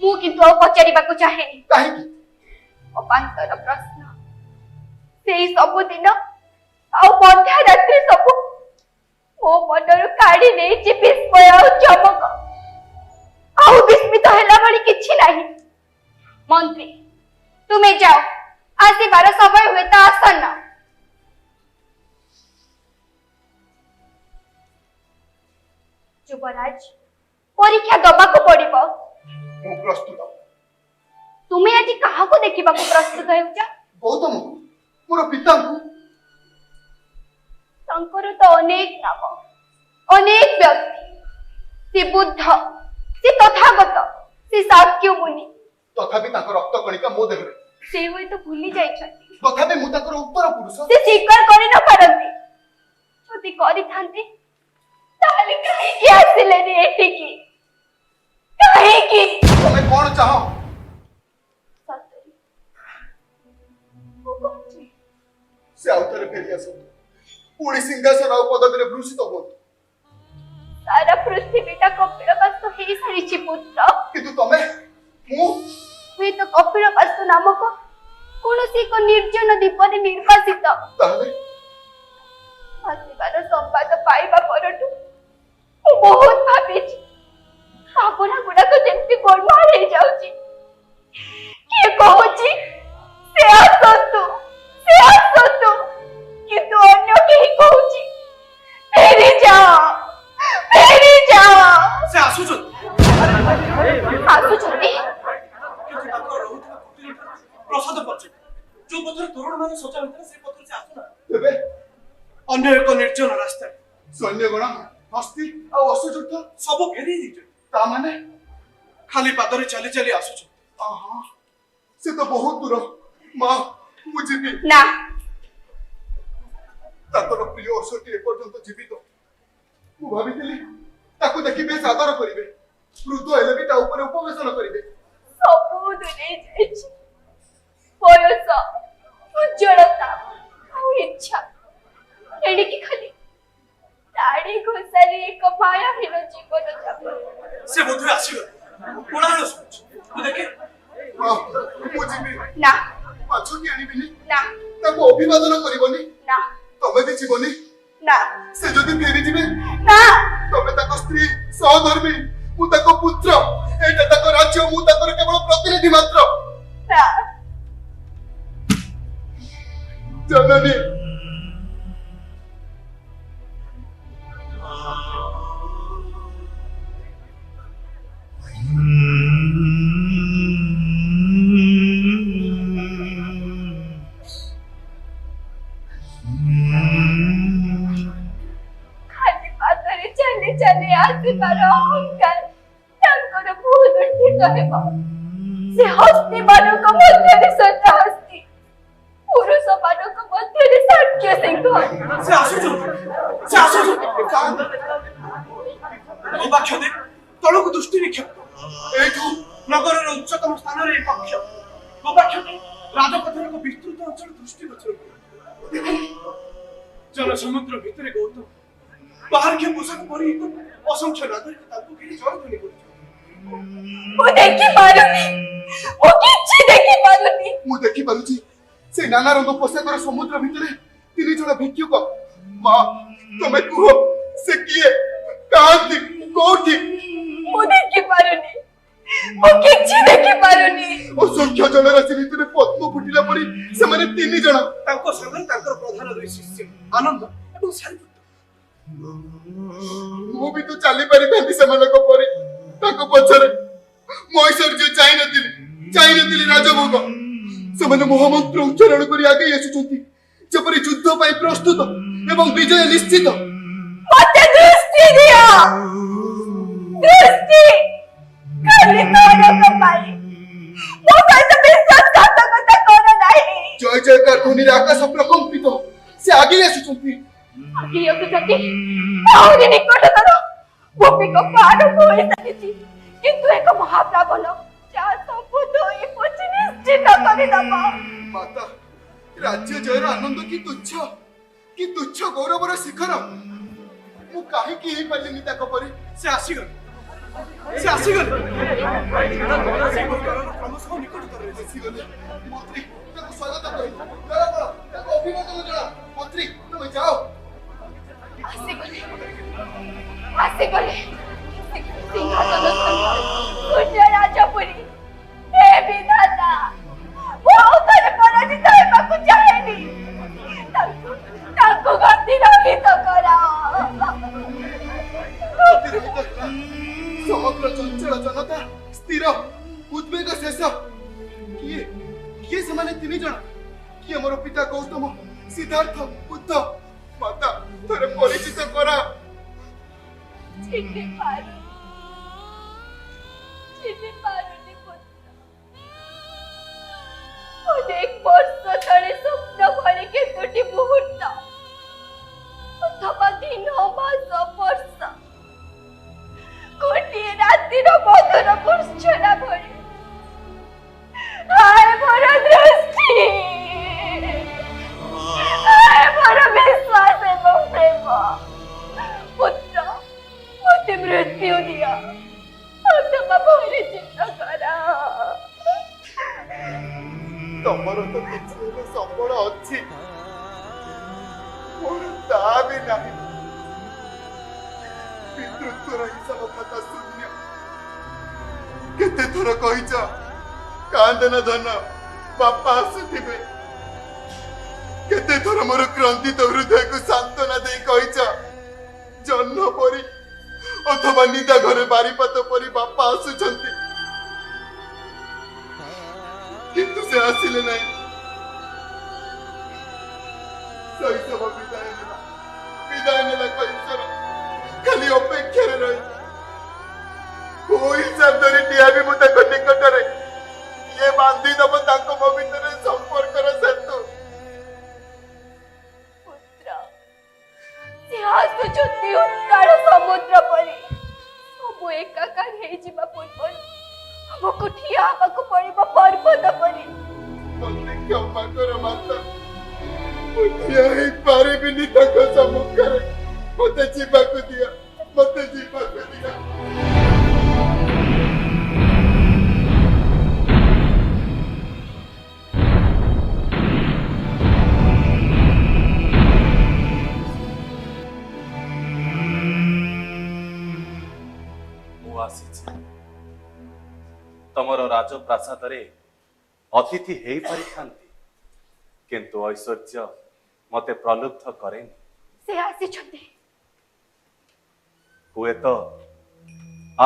S10: मु किंतु पचारिबा को चाहे
S8: काहे की
S10: अपांतर प्रश्न से सब दिन आ मध्य रात्रि सब मो मनर काढ़ी नहीं विस्मय आ चमक आ विस्मित हैला भली किछि नाही मंत्री तुमे जाओ आसीबार समय हुए तो आसन्न युवराज परीक्षा दबाको पड़िबो
S8: मु प्रस्तुत
S10: तुमे आज काहा को देखिबा को प्रस्तुत हेउचा
S8: गौतम मोर पिता को
S10: संकर तो अनेक नाम अनेक व्यक्ति से बुद्ध से तथागत से शाक्य मुनि
S8: तथापि तांको रक्त कणिका मो देहरे
S10: से हुए तो भूली जाइछथि
S8: तथापि मु तांकर उत्तर पुरुष
S10: से स्वीकार करि न पारंती जदि करि थांती ताले काहे कि आसिले नि एठी की काहे की
S8: तमे कोन चाहो
S10: सतरी वो कोची
S8: से आउथरे फेरी आसो पुणी सिंहासन और पदवीरे भूषित हो
S10: सारा पृथ्वीटा कपिलवस्तु हेई सारिछि पुत्र
S8: किंतु तमे मु
S10: हुए तो कपिलवस्तु नामक कौनसी को निर्जन द्वीपरे निर्वासित
S8: ताहले
S10: आसिबार संवाद पाइबा परठु मु बहुत भाबिछि भावना गुड़ाक जेमती गोलमाल हो जाउछि किए कहूछि से आसतु किंतु अन्य केही कहूछि फेरी जाओ
S9: से आसुछन
S10: आसुछति
S9: प्रसाद पछ जो पथर तरुण मान सजा होता से पथर से आसुना
S8: तेबे
S9: अन्य एक निर्जन रास्ता
S8: सैन्यगण हस्ती और असुजुद्ध
S9: सब फेरी दिजो
S8: ता माने
S9: खाली पादरे चली चली आसुछ
S8: आहा से तो बहुत दूर मां मु जीवी
S10: ना
S8: ताकर प्रिय असटी एपर्यंत जीवित मु भाबितली ताकू देखि बेस आदर करिवे वृद्ध हेले भी ता ऊपर उपवेशन करिवे
S10: सब दुरे जाइछि बयस उज्जवलता और इच्छा एणिकी खाली दाढ़ी घोषारी एक मायाहीन जीवन जापन
S9: से बोधे आसीगल कोणालो सुछ तू देखे
S8: मां मु जीवी
S10: ना
S8: पाछो की आनिबिनी
S10: ना
S8: ताको अभिवादन करिवनी
S10: ना
S8: तमे भी जीवनी
S10: ना
S8: से जदि फेरी जीवे
S10: ना
S8: तमे ताको स्त्री सहधर्मी मु ताको पुत्र एटा ताको राज्य मु ताको केवल प्रतिनिधि मात्र
S10: ना
S8: जननी
S10: खाली पादरे चली चली आसिबार अहंकार तांकर भूल उठित हेब से हस्ती मानक मध्यरे सत्य हस्ती पुरुष मानक मध्यरे साक्ष्य सिंह
S9: से आसुछ अबाक्ष दे तळକୁ दृष्टि निक्षेप एठू नगरर उच्चतम स्थान रे कक्ष अबाक्ष दे राजपथर को विस्तृत अंचल दृष्टि गोचर जनसमुद्र भितरे गौतम बाहर के पोषक परिहित असंख्य नागरिक ताकू घेरी जयध्वनि करुछ
S10: वो देखी पारुनी वो किछि देखी पारुनी
S8: मु देखि पारुची से नाना रंग पोशाकर समुद्र भितरे तीन जण भिक्षुक मां तमे कुहो से किए कांति कोठी
S10: वो देखी पारुनी वो किछि देखी पारुनी
S8: असंख्य जन राशि भितरे पद्म फुटिला परी से माने तीन जण
S9: तांको संगे तांकर प्रधान दुई शिष्य आनंद एवं सारिपुत्र
S8: मु भी तो चली पारि थांती सेमानक परी ताको पछरे महेश्वर जे चाहि नथिली राजभोग सेमाने महामंत्र उच्चारण करी आगे आसुचंती जेपरि युद्ध पई प्रस्तुत एवं विजय निश्चित
S10: मते दृष्टि दिया दृष्टि खाली तोरक पाई मो सहित विश्वासघातकता कर नाही
S8: जय जयकार ध्वनि आकाश प्रकंपित से आगे आसुचंती
S10: आगे आसुचंती आहुरी निकटतर भूमि को पार होई सारिछि किंतु एक महाप्राबल जा सब दोई पोछि निश्चित करि दबा
S8: माता राज्य जयर आनंद की तुच्छ गौरवर शिखर मु काहे की ही पल्लिनी ताको परी
S9: से आसीगल क्रमशः निकटतर
S8: आसीगले मंत्री ताको स्वागत करी जरा ताको अभिवादन जरा मंत्री तुम जाओ
S10: आसिगले सिंहासन पुण्य राजपुरी हे विधाता वो उतर पराजित हेबाकु चाहेनी ताको गति रहित कराओ
S8: समग्र चंचल जनता स्थिर उद्वेग शेष किए समाने तीन जण किए मोर पिता गौतम सिद्धार्थ बुद्ध माता तोरे परिचित करा
S10: चिन्हि पारुनी पुत्र
S8: ଅଛି ମୋର ତା ବି ନାହିଁ। ପିତୃତ୍ୱର ହିସାବ ଖାତା ଶୂନ୍ୟ। କେତେ ଥର କହିଛ କାନ୍ଦନ ଧନ ବାପା ଆସୁଥିବେ। କେତେ ଥର ମୋର କ୍ରନ୍ଦିତ ହୃଦୟକୁ ସାନ୍ତ୍ୱନା ଦେଇ କହିଛ ଜହ୍ନ ପରି ଅଥବା ନିଦା ଘରେ ବାରିପାତ ପରି ବାପା ଆସୁଛନ୍ତି, କିନ୍ତୁ ସେ ଆସିଲେ ନାହିଁ। ଶୈଶବ ବିଦାୟ ନେଲା କୈଶୋର ଖାଲି ଅପେକ୍ଷାରେ ରହି। କୋଉ ହିସାବରେ ଠିଆବି ମୁଁ ତାଙ୍କ ନିକଟରେ। ଇଏ ବାନ୍ଧି ଦବ ତାଙ୍କ ମୋ ଭିତରେ ସମ୍ପର୍କର ସେତୁ।
S10: ପୁତ୍ର ସେ ଆସୁଛନ୍ତି ଉତ୍ତାଳ ସମୁଦ୍ର ପରି। ସବୁ ଏକାକାର ହେଇଯିବା ପୂର୍ବରୁ ଆମକୁ ଠିଆ ହେବାକୁ ପଡିବ ପର୍ବତ ପରି।
S8: ମତେ କ୍ଷମା କର ମାତା, ମୁଁ ଠିଆ ହେଇପାରିବିନି ତାଙ୍କ ସମ୍ମୁଖରେ। ମତେ ଯିବାକୁ ଦିଅ, ମତେ ଯିବାକୁ ଦିଅ।
S7: ତମର ରାଜପ୍ରାସାଦରେ ଅତିଥି ହେଇପାରିଥାନ୍ତି, କିନ୍ତୁ ଐଶ୍ୱର୍ଯ୍ୟ ମତେ ପ୍ରଲୁବ୍ଧ କରେନି।
S10: ସେ ଆସିଛନ୍ତି।
S7: ହୁଏତ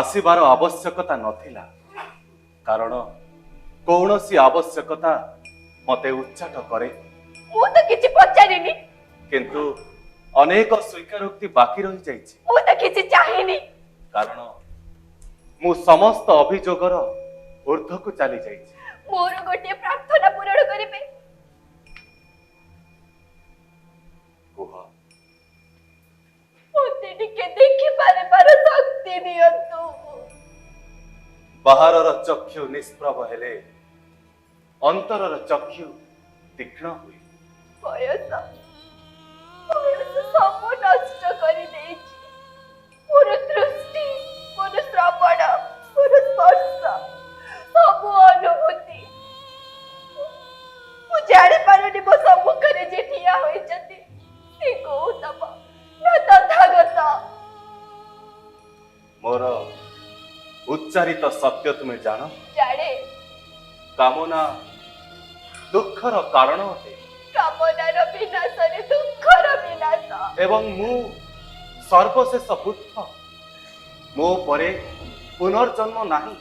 S7: ଆସିବାର ଆବଶ୍ୟକତା ନଥିଲା, କାରଣ କୌଣସି ଆବଶ୍ୟକତା ମତେ ଉଚ୍ଚାଟ କରେ।
S10: ମୁଁ ତ କିଛି ପଚାରିନି,
S7: କିନ୍ତୁ ଅନେକ ସ୍ୱୀକାରୋକ୍ତି ବାକି ରହିଯାଇଛି।
S10: ମୁଁ ତ କିଛି ଚାହିଁନି,
S7: କାରଣ ମୁଁ ସମସ୍ତ ଅଭିଯୋଗର ঊର୍ଦ୍ଧ୍ୱକୁ ଚାଲି ଯାଇଛି।
S10: ମୋର ଗୋଟିଏ ପ୍ରାର୍ଥନା ପୂରଣ କରିବେ।
S7: କୁହ।
S10: ମୋତେ ଟିକେ ଦେଖିପାରିବାର ଶକ୍ତି ଦିଅନ୍ତୁ।
S7: ବାହାରର ଚକ୍ଷୁ ନିଷ୍ପ୍ରଭ ହେଲେ ଅନ୍ତରର ଚକ୍ଷୁ ତୀକ୍ଷ୍ଣ ହୁଏ।
S10: ବୟସ ସବୁ ନଷ୍ଟ କରିଦେଇଛି। ମୋର ଦୃଷ୍ଟି, ମୋର ଶ୍ରବଣ, ମୋର ସ୍ପର୍ଶ, ସବୁ ଅନୁଭୂତି। ମୁଁ ଜାଣିପାରୁନି ମୋ ସମ୍ମୁଖରେ ଯେ ଠିଆ ହୋଇଛନ୍ତି ସେ ଗୌତମ ନା ତଥାଗତ।
S7: ମୋର ଉଚ୍ଚାରିତ ସତ୍ୟ ତୁମେ ଜାଣ।
S10: ଜାଣେ।
S7: କାମନା ଦୁଃଖର କାରଣ ଅଟେ।
S10: କାମନାର ବିନାଶରେ ଦୁଃଖର ବିନାଶ।
S7: ଏବଂ ମୁଁ ସର୍ବଶେଷ ବୁଦ୍ଧ। ମୋ ପରେ ପୁନର୍ଜନ୍ମ ନାହିଁ।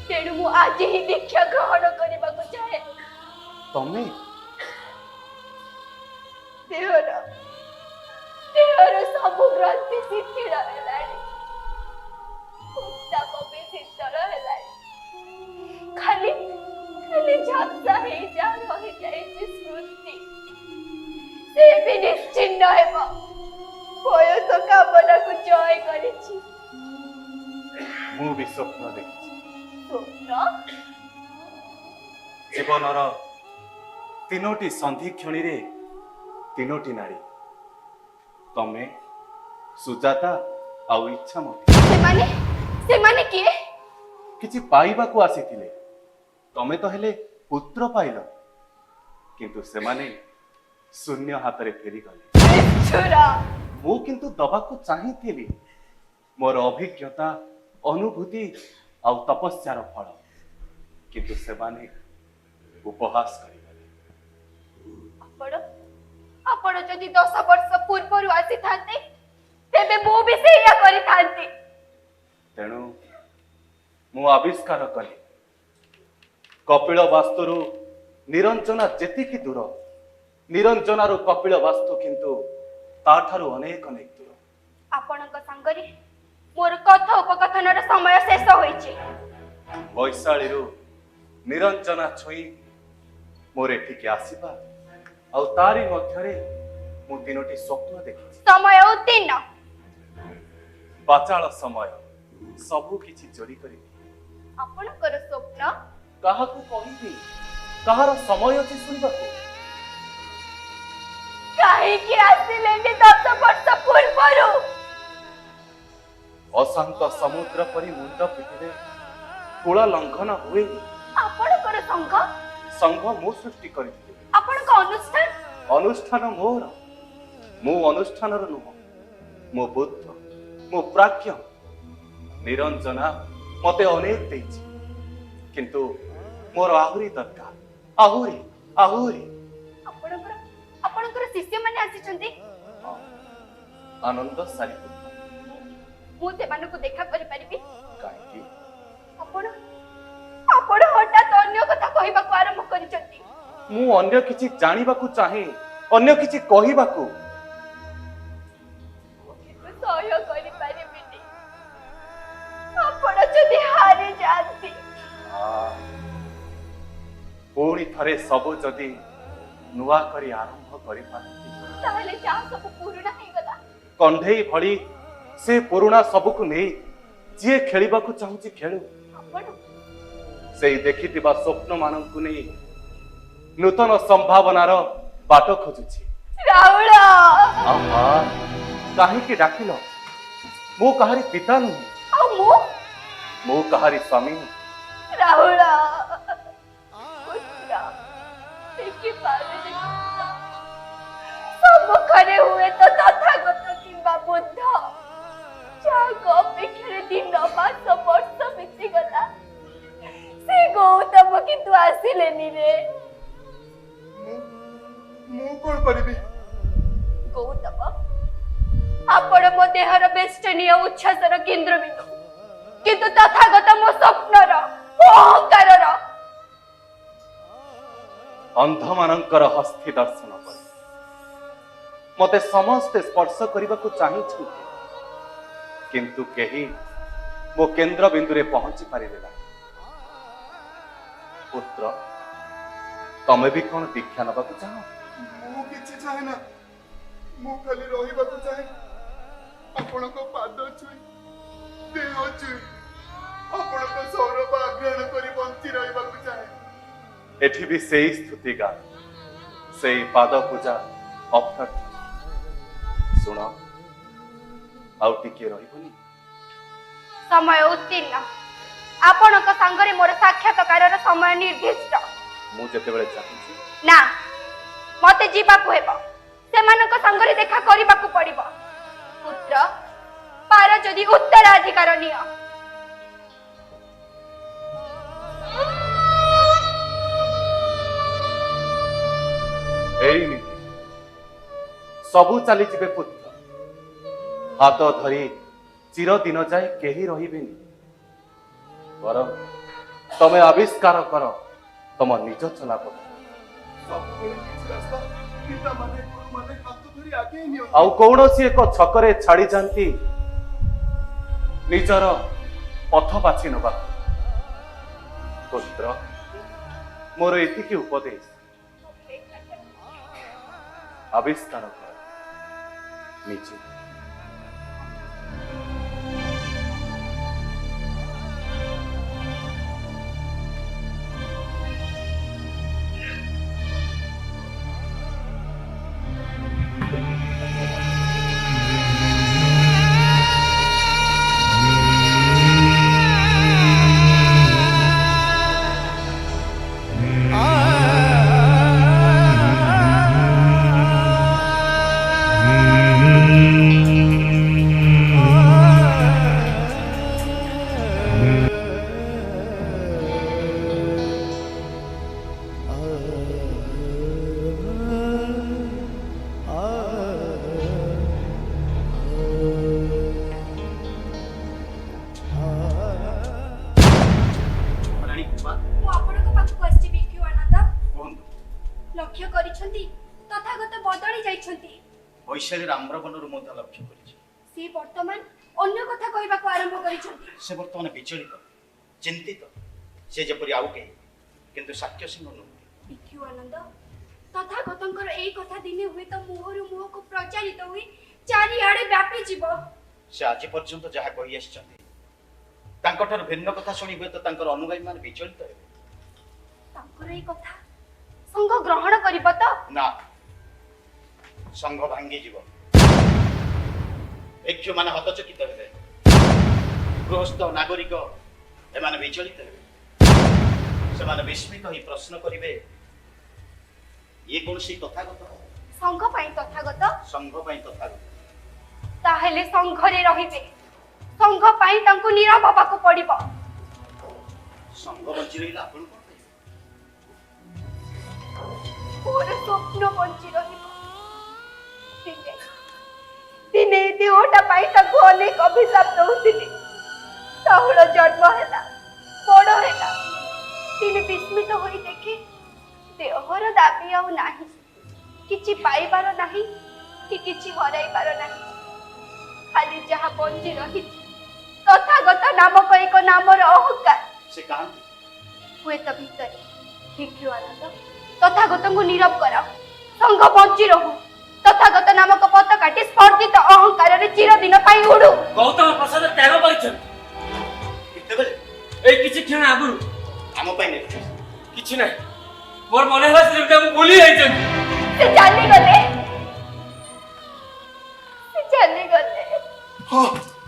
S10: ତେଣୁ ମୁଁ ଆଜି ହିଁ ଦୀକ୍ଷା ଗ୍ରହଣ କରିବାକୁ ଚାହେଁ।
S7: ତମେ
S10: ଦେହର ସବୁ ଗ୍ରନ୍ଥି ଶିଥିଳ ହେଲାଣି, ଉତ୍ତାପ ବି ଶୀତଳ ହେଲାଣି। ଖାଲି ଝାପ୍ସା ହେଇଯା ରହିଯାଇଛି ସ୍ମୃତି। ସେ ବି ନିଶ୍ଚିନ୍ନ ହେବ। ବୟସ କାମନାକୁ ଜୟ କରିଛି।
S7: ମୁଁ ବି ସ୍ୱପ୍ନ ଦେଖିଛି।
S10: ସ୍ୱପ୍ନ?
S7: ଜୀବନର ତିନୋଟି ସନ୍ଧି କ୍ଷଣୀରେ ତିନୋଟି ନାରୀ, ତମେ, ସୁଜାତା ଆଉ ଇଚ୍ଛାମତୀ।
S10: ସେମାନେ କିଏ?
S7: କିଛି ପାଇବାକୁ ଆସିଥିଲେ। ତମେ ତ ହେଲେ ପୁତ୍ର ପାଇଲ, କିନ୍ତୁ ସେମାନେ ଶୂନ୍ୟ ହାତରେ ଫେରିଗଲେ। ମୁଁ କିନ୍ତୁ ଦବାକୁ ଚାହିଁଥିଲି ମୋର ଅଭିଜ୍ଞତା, ଅନୁଭୂତି ଆଉ ତପସ୍ୟାର ଫଳ, କିନ୍ତୁ ସେମାନେ ଉପହାସ କରିଗଲେ।
S10: ଆପଣ ଯଦି 10 ବର୍ଷ ପୂର୍ବରୁ ଆସିଥାନ୍ତେ ତେବେ ମୁଁ ବି ସେଇଆ କରିଥାନ୍ତି।
S7: ତେଣୁ ମୁଁ ଆବିଷ୍କାର କଲି କପିଳ ବାସ୍ତୁରୁ ନିରଞ୍ଜନା ଯେତିକି ଦୂର, ନିରଞ୍ଜନାରୁ କପିଳ ବାସ୍ତୁ କିନ୍ତୁ ତାଠାରୁ ଅନେକ ଦୂର।
S10: ଆପଣଙ୍କ ସାଙ୍ଗରେ ମୋର କଥା ଉପକଥନର ସମୟ ଶେଷ ହୋଇଛି।
S7: ବୈଶାଳୀରୁ ନିରଞ୍ଜନା ଛୁଇଁ ମୋର ଏଠିକି ଆସିବା ଆଉ ତାରି ମଧ୍ୟରେ ମୁଁ ତିନୋଟି ସ୍ୱପ୍ନ ଦେଖିଛି।
S10: ସମୟ ଉତ୍ତୀର୍ଣ୍ଣ।
S7: ବାଚାଳ ସମୟ ସବୁ କିଛି ଚୋରି କରିବି।
S10: ଆପଣଙ୍କର ସ୍ୱପ୍ନ
S7: କାହାକୁ କହିବି? କାହାର ସମୟ ଅଛି ଶୁଣିବାକୁ?
S10: କାହିଁକି ଆସିଲେନି 10 ବର୍ଷ ପୂର୍ବରୁ?
S7: ଅଶାନ୍ତ ସମୁଦ୍ର ପରି ମୁଣ୍ଡ ପିଠିରେ କୂଳ ଲଙ୍ଘନ ହୁଏନି।
S10: ଆପଣଙ୍କର ସଂଘ
S7: ମୁଁ ସୃଷ୍ଟି କରିଥିଲି।
S10: ଆପଣଙ୍କ ଅନୁଷ୍ଠାନ
S7: ଅନୁଷ୍ଠାନ ମୋର, ମୁଁ ଅନୁଷ୍ଠାନର ନୁହଁ। ମୁଁ ବୁଦ୍ଧ, ମୁଁ ପ୍ରାଜ୍ଞ। ନିରଞ୍ଜନା ମତେ ଅନେକ ଦେଇଛି, କିନ୍ତୁ ମୋର ଆହୁରି ଦରକାର, ଆହୁରି ଆହୁରି।
S10: ଆପଣଙ୍କର ଶିଷ୍ୟମାନେ ଆସିଛନ୍ତି।
S7: ଆନନ୍ଦ ସାରିପୁତ୍ର।
S10: ମୁଁ ସେମାନଙ୍କୁ ଦେଖା କରିପାରିବି?
S7: କାହିଁକି?
S10: ଆପଣ ହଠାତ୍ ଅନ୍ୟ କଥା କହିବାକୁ ଆରମ୍ଭ କରିଛନ୍ତି।
S7: ମୁଁ ଅନ୍ୟ କିଛି ଜାଣିବାକୁ ଚାହେଁ, ଅନ୍ୟ କିଛି କହିବାକୁ।
S10: କିନ୍ତୁ ସହ୍ୟ କରିପାରିବିନି। ଆପଣ ଯଦି ହାରି ଯାଆନ୍ତି,
S7: ପୁଣି ଥରେ ସବୁ ଯଦି ନୂଆ କରି ଆରମ୍ଭ କରିପାରନ୍ତି,
S10: ତାହେଲେ ଯାହା ସବୁ ପୁରୁଣା ହେଇଗଲା
S7: କଣ୍ଢେଇ ଭଳି ସେ ପୁରୁଣା ସବୁକୁ ନେଇ ଯିଏ ଖେଳିବାକୁ ଚାହୁଁଛି ଖେଳୁ।
S10: ଆପଣ
S7: ସେଇ ଦେଖିଥିବା ସ୍ୱପ୍ନ ମାନଙ୍କୁ ନେଇ ନୂତନ ସମ୍ଭାବନାର ବାଟ ଖୋଜୁଛି।
S10: ରାହୁଳ,
S7: ଆହା, କାହିଁକି ଡାକିଲ? ମୁଁ କାହାରି ପିତା ନୁହେଁ,
S10: ଆଉ
S7: ମୁଁ କାହାରି ସ୍ୱାମୀ ନୁହେଁ।
S10: ରାହୁଳ ପୁତ୍ର, ଦେଖିପାରୁନି ପୁତ୍ର। ସମ୍ମୁଖରେ ହୁଏତ ତଥାଗତ କିମ୍ବା ବୁଦ୍ଧ, ଯାହାଙ୍କ ଅପେକ୍ଷାରେ ଦିନ ମାସ ବର୍ଷ ବିତିଗଲା, ସେ ଗୌତମ କିନ୍ତୁ ଆସିଲେନି ରେ।
S8: ମୁଁ କଣ କରିବି?
S10: ଗୌତମ, ଆପଣ ମୋ ଦେହର ବେଷ୍ଟନୀୟ ଉଚ୍ଛ୍ୱାସର କେନ୍ଦ୍ରବିନ୍ଦୁ, କିନ୍ତୁ ତଥାଗତ ମୋ ସ୍ୱପ୍ନର, ମୋ ଅହଙ୍କାରର।
S7: ଅନ୍ଧମାନଙ୍କର ହସ୍ତି ଦର୍ଶନ ପରେ ମତେ ସମସ୍ତେ ସ୍ପର୍ଶ କରିବାକୁ ଚାହିଁଛନ୍ତି, କିନ୍ତୁ କେହି ମୋ କେନ୍ଦ୍ରବିନ୍ଦୁରେ ପହଞ୍ଚି ପାରିଲେ ନାହିଁ। ପୁତ୍ର, ତମେ ବି କଣ ଦୀକ୍ଷା ନେବାକୁ ଚାହ?
S8: ମୁଁ କିଛି ଚାହେଁ ନା, ମୁଁ ଖାଲି ରହିବାକୁ ଚାହେଁ। ଆପଣଙ୍କ ପାଦ ଛୁଇଁ, ଦେହ ଛୁଇଁ, ଆପଣଙ୍କ ସୌରଭ ଆଗ୍ରହଣ କରି ବଞ୍ଚି ରହିବାକୁ ଚାହେଁ।
S7: ଏଠି ବି ସେଇ ସ୍ତୁତି ଗାନ, ସେଇ ପାଦ ପୂଜା ଅଭ୍ୟର୍ଥ। ଶୁଣ, ଆଉ ଟିକେ ରହିବନି?
S10: ସମୟ ଉତ୍ତୀର୍ଣ୍ଣ। ଆପଣଙ୍କ ସାଙ୍ଗରେ ମୋର ସାକ୍ଷାତକାରର ସମୟ ନିର୍ଦ୍ଦିଷ୍ଟ।
S7: ମୁଁ ଯେତେବେଳେ ଚାହୁଁଛି
S10: ନା, ମତେ ଯିବାକୁ ହେବ। ସେମାନଙ୍କ ସାଙ୍ଗରେ ଦେଖା କରିବାକୁ ପଡିବ। ପୁତ୍ର, ପାର ଯଦି ଉତ୍ତରାଧିକାର ନିଅ।
S7: ଏଇମିତି ସବୁ ଚାଲିଯିବେ ପୁତ୍ର। ହାତ ଧରି ଚିରଦିନ ଯାଏ କେହି ରହିବେନି। ବରଂ ତମେ ଆବିଷ୍କାର କର ତମ ନିଜ ଚଲାପଥ।
S8: ସବୁବେଳେ କିଛି ରାସ୍ତା ପିତାମାନେ ଗୁରୁମାନେ ହାତ ଧରି ଆଗେଇ ନିଅନ୍ତି।
S7: ଆଉ କୌଣସି ଏକ ଛକରେ ଛାଡି ଯାଆନ୍ତି ନିଜର ପଥ ବାଛି ନେବାକୁ। ପୁତ୍ର, ମୋର ଏତିକି ଉପଦେଶ, ଆବିଷ୍କାର କର ନିଜେ।
S10: ମୁଁ ଆପଣଙ୍କ ପାଖକୁ ଆସିଛି ବିକ୍ୟୁ ଆନନ୍ଦ। ଲକ୍ଷ୍ୟ କରିଛନ୍ତି ତଥାଗତ ବଦଳି ଯାଇଛନ୍ତି।
S6: ବୈଶାଳୀ ରାମ୍ରବନରୁ ମଧ୍ୟ ଲକ୍ଷ୍ୟ କରିଛି।
S10: ସେ ବର୍ତ୍ତମାନ ଅନ୍ୟ କଥା କହିବାକୁ ଆରମ୍ଭ କରିଛନ୍ତି।
S6: ସେ ବର୍ତ୍ତମାନ ବିଚଳିତ, ଚିନ୍ତିତ, ସେ ଯେପରି ଆଉ କେହି, କିନ୍ତୁ ସାକ୍ଷ୍ୟ ସିଂହ ନୁହନ୍ତି।
S10: ବିକ୍ୟୁ ଆନନ୍ଦ, ତଥାଗତଙ୍କର ଏଇ କଥା ଦିନେ ହୁଏତ ମୁହଁରୁ ମୁହଁକୁ ପ୍ରଚାରିତ ହୋଇ ଚାରିଆଡେ ବ୍ୟାପିଯିବ।
S6: ସେ ଆଜି ପର୍ଯ୍ୟନ୍ତ ଯାହା କହି ଆସିଛନ୍ତି, ତାଙ୍କଠାରୁ ଭିନ୍ନ କଥା ଶୁଣି ହୁଏତ ତାଙ୍କର ଅନୁଗାମୀମାନେ ବିଚଳିତ ହେବେ।
S10: ତାଙ୍କର ଏଇ କଥା ସଂଘ ଗ୍ରହଣ କରିବ ତ?
S6: ନା, ସଂଘ ଭାଙ୍ଗିଯିବ। ଭିକ୍ଷୁମାନେ ହତଚକିତ ହେବେ, ଗୃହସ୍ଥ ନାଗରିକ ଏମାନେ ବିଚଳିତ ହେବେ। ସେମାନେ ବିସ୍ମିତ ହୋଇ ପ୍ରଶ୍ନ କରିବେ, ये कौन सी तथागत
S10: संघ पाई तथागत
S6: संघ पाई तथागत
S10: ताहेले संघरे रहिबे संघ पाई तांको नीरव हबाको पड़िबो
S6: संघ बंची रहिला आपण कोन
S10: मोर स्वप्न बंची रहिबो दिने दिने देहटा पाई ताको अनेक अभिशाप दउतिली ताहुल जन्म हैला बड़ हैला दिने विस्मित होई देखि देहर दाबी आउ नाही किछि पाइबार नाही कि किछि हराइबार नाही खाली जहा बंजी रही तथागत नामक एक नामर अहंकार
S6: से कहां
S10: हुए तो भीतर भिक्षु आनंद तथागत को नीरव कराओ संघ बंची रहू तथागत नामक पताकाटी स्पर्धित अहंकार रे चिरदिन पाई उडू
S5: गौतम प्रसाद त्याग करिछन
S6: केतेबेले
S5: ए किछि क्षण आगुरु
S6: आम पाई नै
S5: किछि नै मोर मने हला से जेते बोली जाइछन
S10: से जानी गले
S8: हाँ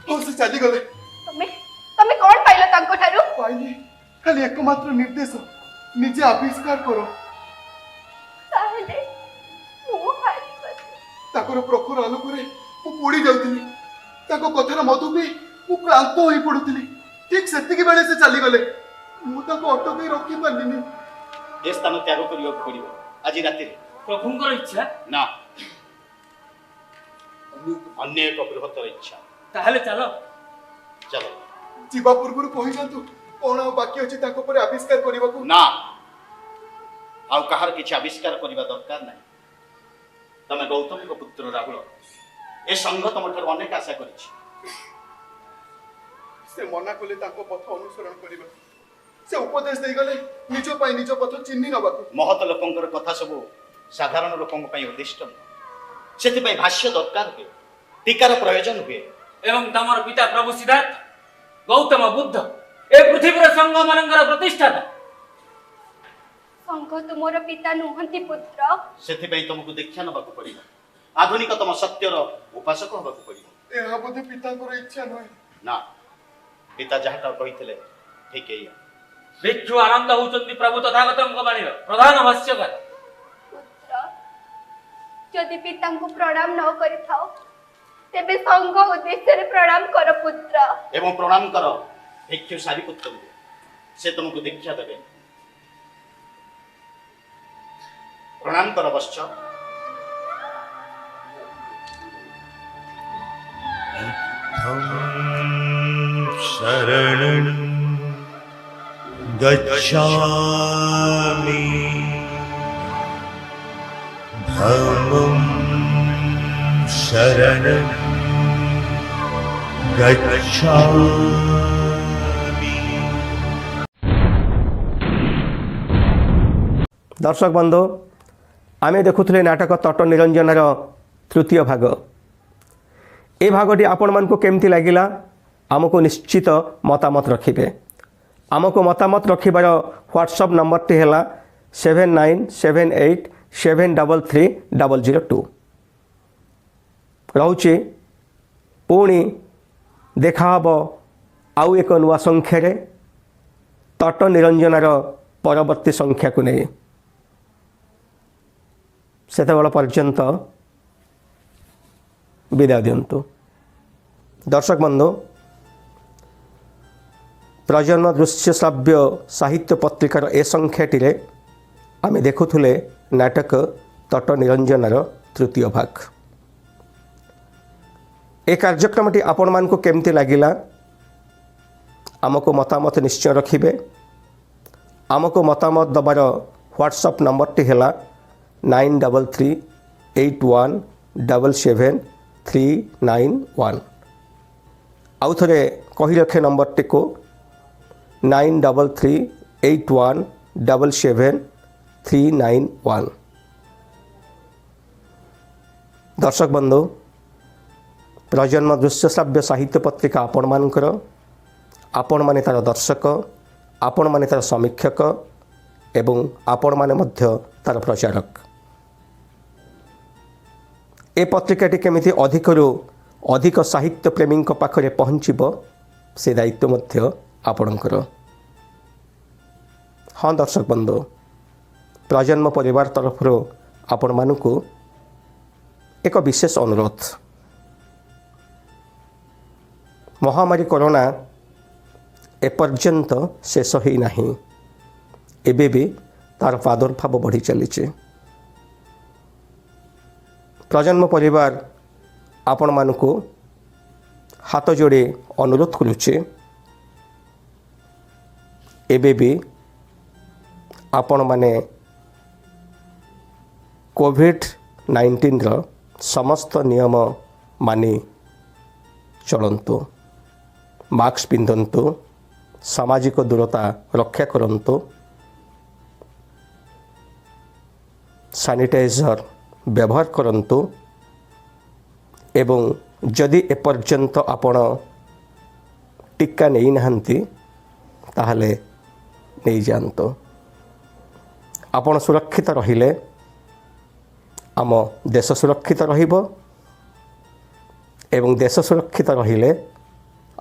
S8: हाँ से चली गले
S10: तमे तमे कोन पाइलो तांको ठारू
S8: पाइली खाली एकमात्र निर्देश निजे आविष्कार करो
S10: ताहेले मु हारी गली
S8: ताकर प्रखर आलोकरे मु पोड़ी जाउतिली ताको कथार मधु पी मु क्लांत होई पडुतिली ठीक सेतिकी बेले से चली गले मु ताको अटके रखी पालिनी
S6: ए स्थान त्याग करियो पड़िबो आज राति रे
S5: प्रभुंकर इच्छा
S6: ना अन्य एक बृहत्तर इच्छा
S5: ताहले चलो
S6: चलो
S8: जीवा पूर्व कहि जातु कोन बाकी अछि ताको पर आविष्कार करबाकू
S6: ना आउ कहार किछि आविष्कार करिबा दरकार नै तमे गौतम को पुत्र राहुल ए संघ तमठार अनेक आशा करिछि
S8: से मना कले ताको पथ अनुसरण करिबा से उपदेश देई गले निजो पाई निजो पथ चिन्नी नबाकू
S6: महत लोकंकर कथा सब साधारण लोकंक पई उद्दिष्ट सेति पई भाष्य दरकार हुए टीकार प्रयोजन हुए
S5: एवं तमर पिता प्रभु सिद्धार्थ गौतम बुद्ध ए पृथ्वीर संघ मानकर प्रतिष्ठाता
S10: संघ तुमर पिता नुहंती पुत्र
S6: सेति पई तुमको दीक्षा नबाकू पड़िबो आधुनिकतम सत्यर उपासक होबाकू पड़िबो
S8: एहा बोधे पिताଙ୍କର इच्छा नय
S6: ना पिता जहाटा कहितले ठीक है
S5: भिक्षु आनंद होचंती प्रभु तथागतंक बाणीर प्रधान भाष्यकार
S10: पुत्र जदि पिता को प्रणाम न करि थाओ तेबे संघ उद्देश्य रे प्रणाम कर पुत्र
S6: एवं प्रणाम कर भिक्षु सारिपुत्र से तुमको दीक्षा देबे प्रणाम कर वश्च
S2: शरणं गच्छामि धम्मं शरणं गच्छामि।
S1: दर्शक बंधु आमे देखुले नाटक तट निरंजनर तृतीय भाग ए भागटी आपण मानक केमती लागिला आमको निश्चित मतामत रखिबे आमको मतामत रखिबार व्हाट्सएप नंबर टी है 7978733002 रोचे पुणी देखा आउ एक नुआ संख्यार तट निरंजनर परवर्ती संख्या को नहीं सेतबेल पर्यंत विदाय दिंतु। दर्शक बंधु प्रजन्म दृश्य श्राव्य साहित्य पत्रिकार ए संख्याटी आम देखुले नाटक तट निरंजनर तृतीय भाग ए कार्यक्रमटी आपण मानक केमती लागिला आमको मतामत निश्चय रखिबे आमको मतामत दबार व्हाट्सएप नंबर टी है 9381777391 आउ थे कही रखे नंबर टी को 9381777391। दर्शक बंधु प्रजन्म दृश्य श्राव्य साहित्य पत्रिका आपण मानकर आपण माने तार दर्शक आपण माने तार समीक्षक एवं आपण माने मध्य तार प्रचारक ए पत्रिकाटी केमिति अधिकरू अधिक साहित्य प्रेमी पाखरे पहुँचब से दायित्व मध्य आपणकर। हाँ दर्शक बंधु प्रजन्म परिवार तरफ ଆପଣମାନଙ୍କୁ ଏକ ବିଶେଷ ଅନୁରୋଧ। ମହାମାରୀ କରୋନା ଏପର୍ଯ୍ୟନ୍ତ ଶେଷ ହୋଇନାହିଁ। ଏବେ ବି ତାର ପ୍ରାଦୁର୍ଭାବ ବଢ଼ି ଚାଲିଛି। ପ୍ରଜନ୍ମ ପରିବାର ଆପଣମାନଙ୍କୁ ହାତ ଯୋଡ଼ି ଅନୁରୋଧ କରୁଛି, ଏବେ ବି ଆପଣମାନେ କୋଭିଡ୍-19ର ସମସ୍ତ ନିୟମ ମାନି ଚଳନ୍ତୁ। ମାସ୍କ ପିନ୍ଧନ୍ତୁ, ସାମାଜିକ ଦୂରତା ରକ୍ଷା କରନ୍ତୁ, ସାନିଟାଇଜର ବ୍ୟବହାର କରନ୍ତୁ ଏବଂ ଯଦି ଏପର୍ଯ୍ୟନ୍ତ ଆପଣ ଟିକା ନେଇନାହାନ୍ତି ତାହେଲେ ନେଇଯାଆନ୍ତୁ। ଆପଣ ସୁରକ୍ଷିତ ରହିଲେ ଆମ ଦେଶ ସୁରକ୍ଷିତ ରହିବ ଏବଂ ଦେଶ ସୁରକ୍ଷିତ ରହିଲେ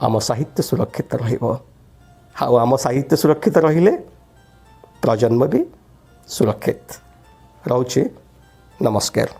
S1: ଆମ ସାହିତ୍ୟ ସୁରକ୍ଷିତ ରହିବ। ଆଉ ଆମ ସାହିତ୍ୟ ସୁରକ୍ଷିତ ରହିଲେ ପ୍ରଜନ୍ମ ବି ସୁରକ୍ଷିତ ରହୁଛି। ନମସ୍କାର।